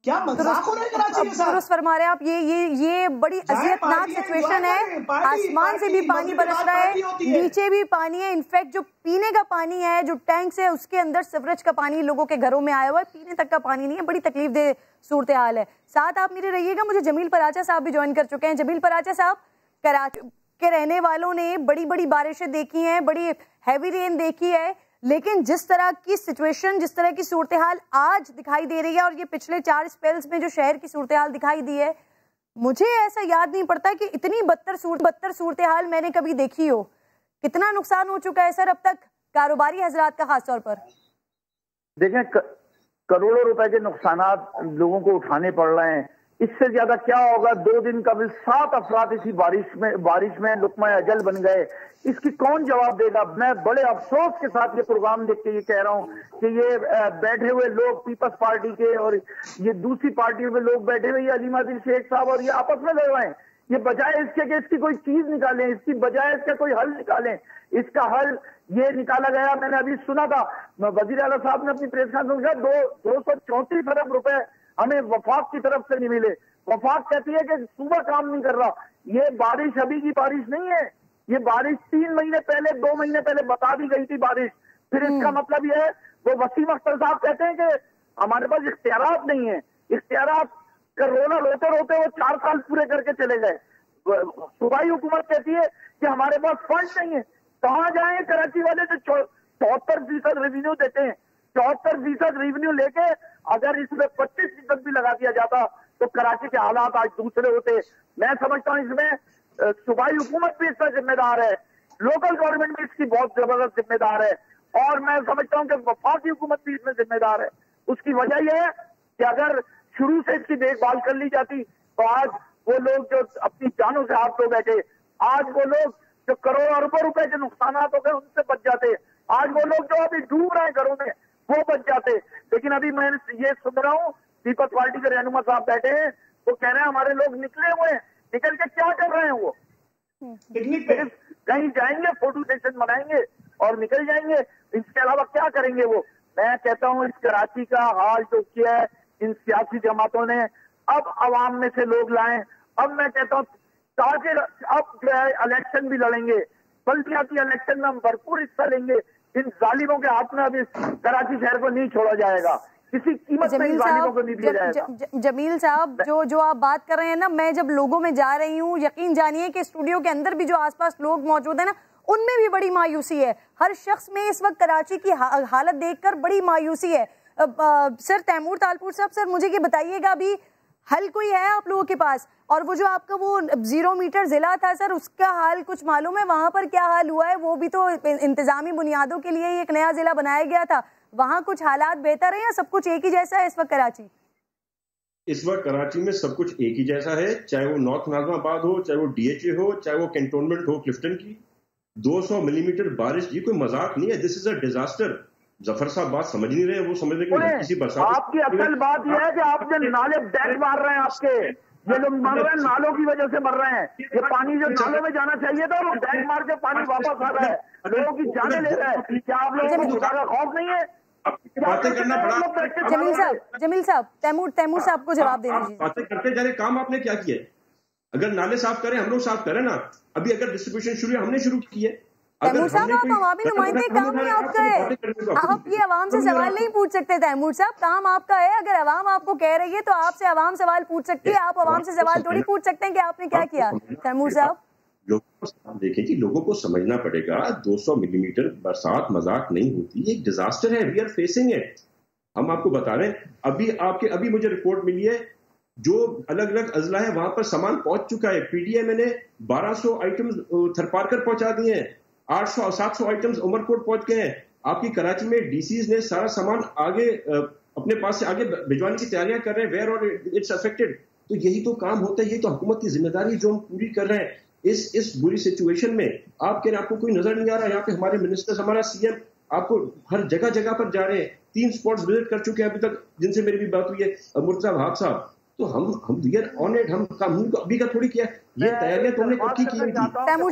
क्या मजाक हो रहा है कराची के साथ? दुरुस्त फरमा रहे हैं आप। ये बड़ी अजियतनाक सिचुएशन है। आसमान से भी पानी बरस रहा है, नीचे भी पानी है। इनफैक्ट जो पीने का पानी है, जो टैंक है, उसके अंदर सीवरेज का पानी लोगों के घरों में आया हुआ है, पीने तक का पानी नहीं है। बड़ी तकलीफ दे सूरत हाल है। साथ आप मेरे रहिएगा, मुझे जमील पराचा साहब भी ज्वाइन कर चुके हैं। जमील पराचा साहब, कराची के रहने वालों ने बड़ी बड़ी बारिशें देखी हैं, बड़ी हैवी रेन देखी है, लेकिन जिस तरह की सिचुएशन, जिस तरह की सूरत हाल आज दिखाई दे रही है, और ये पिछले 4 स्पेल्स में जो शहर की सूरत हाल दिखाई दी है, मुझे ऐसा याद नहीं पड़ता कि इतनी बदतर सूरत हाल मैंने कभी देखी हो। कितना नुकसान हो चुका है सर अब तक कारोबारी हजरात का, खासतौर पर? देखें, करोड़ों रुपए के नुकसानात लोगों को उठाने पड़ रहे हैं। इससे ज्यादा क्या होगा? 2 दिन कबल 7 अफराद इसी बारिश में लुकमा अजल बन गए। इसकी कौन जवाब देगा? मैं बड़े अफसोस के साथ ये प्रोग्राम देख के ये कह रहा हूँ कि ये बैठे हुए लोग, पीपल्स पार्टी के और ये दूसरी पार्टियों में लोग बैठे हुए, ये अलीमा दिल शेख साहब और ये आपस में लड़ रहे हैं। ये बजाय इसके कि इसकी कोई चीज निकालें, इसकी बजाय इसका कोई हल निकालें, इसका हल ये निकाला गया। मैंने अभी सुना था, वजीर आला साहब ने अपनी प्रेस कॉन्फ्रेंस में 234 अरब रुपए हमें वफाक की तरफ से नहीं मिले। वफाक कहती है कि सूबा काम नहीं कर रहा। ये बारिश अभी की बारिश नहीं है, ये बारिश 3 महीने पहले, 2 महीने पहले बता दी गई थी बारिश। फिर इसका मतलब ये है, वो वसीम अख्तर साहब कहते हैं कि हमारे पास इख्तियारात नहीं है। इख्तियारात का रोना रोते रोते वो 4 साल पूरे करके चले गए। सूबाई हुकूमत कहती है कि हमारे पास फंड नहीं है। कहाँ जाए कराची वाले जो 74% रेवेन्यू देते हैं, 74% रेवेन्यू लेके अगर इसमें 25% भी लगा दिया जाता तो कराची के हालात आज दूसरे होते। मैं समझता हूँ इसमें सूबाई हुकूमत भी इसका जिम्मेदार है, लोकल गवर्नमेंट भी इसकी बहुत जबरदस्त जिम्मेदार है, और मैं समझता हूँ कि वफाकी हुकूमत भी इसमें जिम्मेदार है। उसकी वजह यह है कि अगर शुरू से इसकी देखभाल कर ली जाती तो आज वो लोग जो अपनी जानों से हाथ धो बैठे, आज वो लोग जो करोड़ों अरबों रुपए के नुकसान हो गए उनसे बच जाते, आज वो लोग जो अभी डूब रहे हैं घरों में वो बच जाते। लेकिन अभी मैं ये सुन रहा हूँ पीपल्स पार्टी के रहनुमा साहब बैठे हैं, वो कह रहे हैं हमारे लोग निकले हुए हैं, निकल के क्या कर रहे हैं? वो पिकनिक पे कहीं जाएंगे, फोटो सेशन बनाएंगे और निकल जाएंगे, इसके अलावा क्या करेंगे वो? मैं कहता हूँ इस कराची का हाल जो किया है इन सियासी जमातों ने, अब अवाम में से लोग लाएं। अब मैं कहता हूँ ताकि अब जो है इलेक्शन भी लड़ेंगे, बल्दियाती इलेक्शन में हम भरपूर हिस्सा लेंगे। इन जालिमों के हाथ में अभी कराची शहर को नहीं छोड़ा जाएगा, किसी कीमत में इन जालिमों को नहीं दिया जाएगा। जमील साहब, जो आप बात कर रहे हैं ना, मैं जब लोगों में जा रही हूँ, यकीन जानिए कि स्टूडियो के अंदर भी जो आसपास लोग मौजूद है ना, उनमें भी बड़ी मायूसी है। हर शख्स में इस वक्त कराची की हालत देखकर बड़ी मायूसी है। सर तैमूर तालपुर साहब, सर मुझे ये बताइएगा, अभी हल कोई है आप लोगों के पास? और वो जो आपका वो 0 मीटर जिला था सर, उसका हाल कुछ मालूम है? वहां पर क्या हाल हुआ है? वो भी तो इंतजामी बुनियादों के लिए एक नया जिला बनाया गया था, वहां कुछ हालात बेहतर है या सब कुछ एक ही जैसा है इस वक्त कराची? इस वक्त कराची में सब कुछ एक ही जैसा है, चाहे वो नॉर्थ नाजमाबाद हो, चाहे वो DHA हो, चाहे वो कैंटोनमेंट हो क्लिफ्टन की। 200 मिलीमीटर बारिश, ये कोई मजाक नहीं है, this is a disaster. Zafar साहब बात समझ नहीं रहे, वो समझ रहे कि किसी बरसात। आपकी असल बात यह है कि आपने नाले डैश मार रहे हैं, आपके ये लोग मर रहे हैं, नालों की वजह से मर रहे हैं। ये पानी जो नालों में जाना चाहिए था वो डैश मार के पानी वापस आ रहा है, लोगों की जाने ले रहा है। क्या आप लोगों को खुदा का खौफ नहीं है? बातें करना बड़ा। जमील साहब, तैमूर साहब को जवाब दे दीजिए। बातें करते जा रहे, काम आपने क्या किया? अगर नाले साफ करें, हम लोग साफ करें ना। अभी अगर डिस्ट्रीब्यूशन शुरू है, हमने शुरू की है। तैमूर साहब, आप अवामी नुमाइंदे, काम ही आपका है, आप ये अवाम से सवाल नहीं पूछ सकते। तैमूर साहब, काम आपका है, अगर अवाम आपको कह रही है तो आपसे अवाम सवाल पूछ सकती है, आप अवाम से सवाल थोड़ी पूछ सकते हैं कि आपने क्या किया। तैमूर साहब, देखिए जी, लोगों को समझना पड़ेगा, 200 मिलीमीटर बरसात मजाक नहीं होती, एक डिजास्टर है, वी आर फेसिंग इट। हम आपको बता रहे हैं, अभी मुझे रिपोर्ट मिली है, जो अलग अलग अजला है वहां पर सामान पहुंच चुका है। PDM ने 1200 आइटम्स थरपारकर पहुंचा दिए हैं, 800-700 आइटम्स उमरकोट पहुंच गए हैं। आपकी कराची में DCs ने सारा सामान आगे अपने पास से आगे भिजवाने की तैयारियां कर रहे हैं, वेयर और इट्स अफेक्टेड। तो यही तो काम होता है, यही तो हुकूमत की जिम्मेदारी जो हम पूरी कर रहे हैं। इस बुरी सिचुएशन में आप कह रहे हैं आपको कोई नजर नहीं आ रहा। यहाँ पे हमारे मिनिस्टर्स, हमारा CM आपको हर जगह जगह पर जा रहे हैं, 3 स्पॉट्स विजिट कर चुके हैं अभी तक, जिनसे मेरी भी बात हुई है, मुर्तजा भाग साहब। तो हम वी आर ऑन इट, हम काम अभी का थोड़ी किया, ये तैयारियां तुमने कब की थी? तैमूर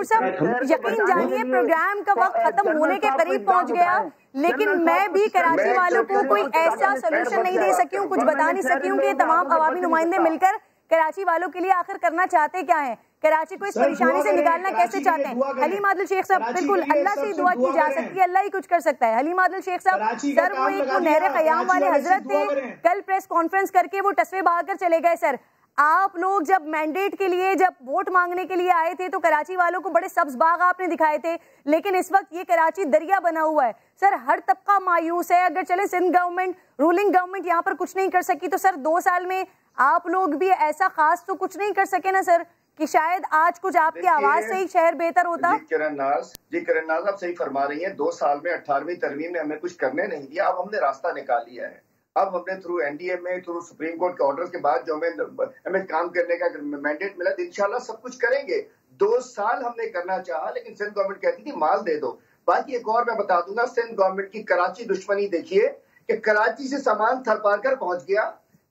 साहब, यकीन जानिए प्रोग्राम का वक्त खत्म होने के करीब पहुंच गया, लेकिन मैं भी कराची वालों को कोई ऐसा सोल्यूशन नहीं दे सकी हूँ, कुछ बता नहीं सकी हूँ कि तमाम अवामी नुमाइंदे मिलकर कराची वालों के लिए आखिर करना चाहते क्या है, कराची को इस परेशानी से निकालना कैसे चाहते हैं। हलीम आदिल शेख साहब, बिल्कुल अल्लाह से दुआ की जा सकती है, अल्लाह ही कुछ कर सकता है। हलीम आदिल शेख साहब, सर वो एक नहर क़याम वाले हजरत थे, कल प्रेस कॉन्फ्रेंस करके वो टसवे बहाकर चले गए। सर आप लोग जब मैंडेट के लिए, जब वोट मांगने के लिए आए थे तो कराची वालों को बड़े सब्ज बाग आपने दिखाए थे, लेकिन इस वक्त ये कराची दरिया बना हुआ है। सर हर तबका मायूस है। अगर चले सिंध गवर्नमेंट, रूलिंग गवर्नमेंट यहाँ पर कुछ नहीं कर सकी, तो सर 2 साल में आप लोग भी ऐसा खास तो कुछ नहीं कर सके ना सर, कि शायद आज कुछ आपकी आवाज से ही शहर बेहतर होता। किरण नाज आप सही फरमा रही हैं। 2 साल में 18वीं तरमीम ने हमें कुछ करने नहीं दिया, अब हमने रास्ता निकाल लिया है। अब हमने थ्रू NDA में, थ्रू सुप्रीम कोर्ट के ऑर्डर्स के बाद जो हमें काम करने का मैंडेट मिला, इंशाल्लाह सब कुछ करेंगे। 2 साल हमने करना चाहा, लेकिन सिंध गवर्नमेंट कहती थी माल दे दो। बाकी एक और मैं बता दूंगा, सिंध गवर्नमेंट की कराची दुश्मनी देखिए कि कराची से सामान थरपार कर पहुंच गया।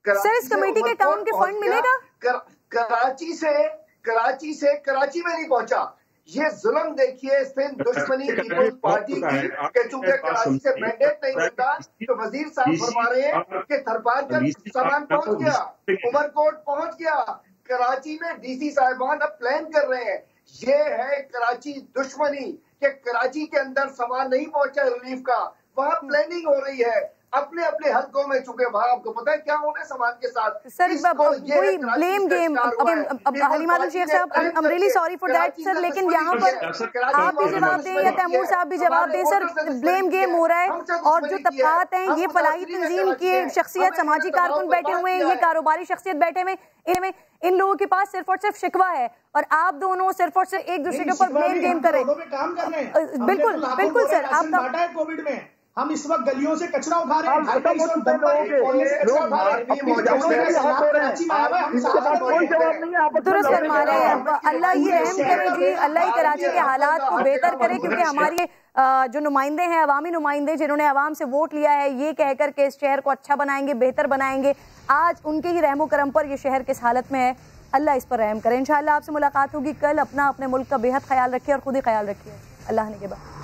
सर इस कमेटी के अकाउंट के फंड मिलेगा? कराची से कराची में नहीं पहुंचा। ये जुल्म देखिए सिंध दुश्मनी पीपल्स पार्टी की, कि चूंकि कराची से मैंडेट नहीं मिलता तो वजीर साहब फरमा रहे हैं कि थरपार कर सामान पहुंच गया, उमरकोट पहुंच गया। कराची में DC साहिबान अब प्लान कर रहे हैं। ये है कराची दुश्मनी, कि कराची के अंदर सामान नहीं पहुंचा रिलीफ का, वहाँ प्लानिंग हो रही है अपने अपने हलकों में, चुके वहाँ आपको पता है क्या होना है सामान के साथ। सर कोई ब्लेम गेम, अब हलीमा शेख साहब, I am really sorry for that sir, लेकिन यहाँ पर आप भी जवाब दें या तैमूर साहब भी जवाब दें सर, ब्लेम गेम हो रहा है और जो तबकात हैं ये फलाही तंजीम की शख्सियत, समाजी कारकुन बैठे हुए हैं, ये कारोबारी शख्सियत बैठे हुए, इनमें इन लोगों के पास सिर्फ और सिर्फ शिकवा है और आप दोनों सिर्फ और सिर्फ एक दूसरे के ऊपर ब्लेम गेम कर रहे हैं। बिल्कुल बिल्कुल सर, आपका कोविड में हम इस वक्त गलियों से कचरा उठा रहे हैं, दुरुस्त फरमा रहे हैं। अल्लाह ही रहम करे जी, अल्लाह ही कराची के हालात को बेहतर करे, क्योंकि हमारे जो नुमाइंदे हैं, अवामी नुमाइंदे जिन्होंने अवाम से वोट लिया है, ये कहकर के इस शहर को अच्छा बनाएंगे, बेहतर बनाएंगे, आज उनके ही रहमो करम पर ये शहर किस हालत में है, अल्लाह इस पर रहम करे। इंशाअल्लाह आपसे मुलाकात होगी कल। अपना अपने मुल्क का बेहद ख्याल रखिए और खुद ही ख्याल रखिए। अल्लाह ने के बाद।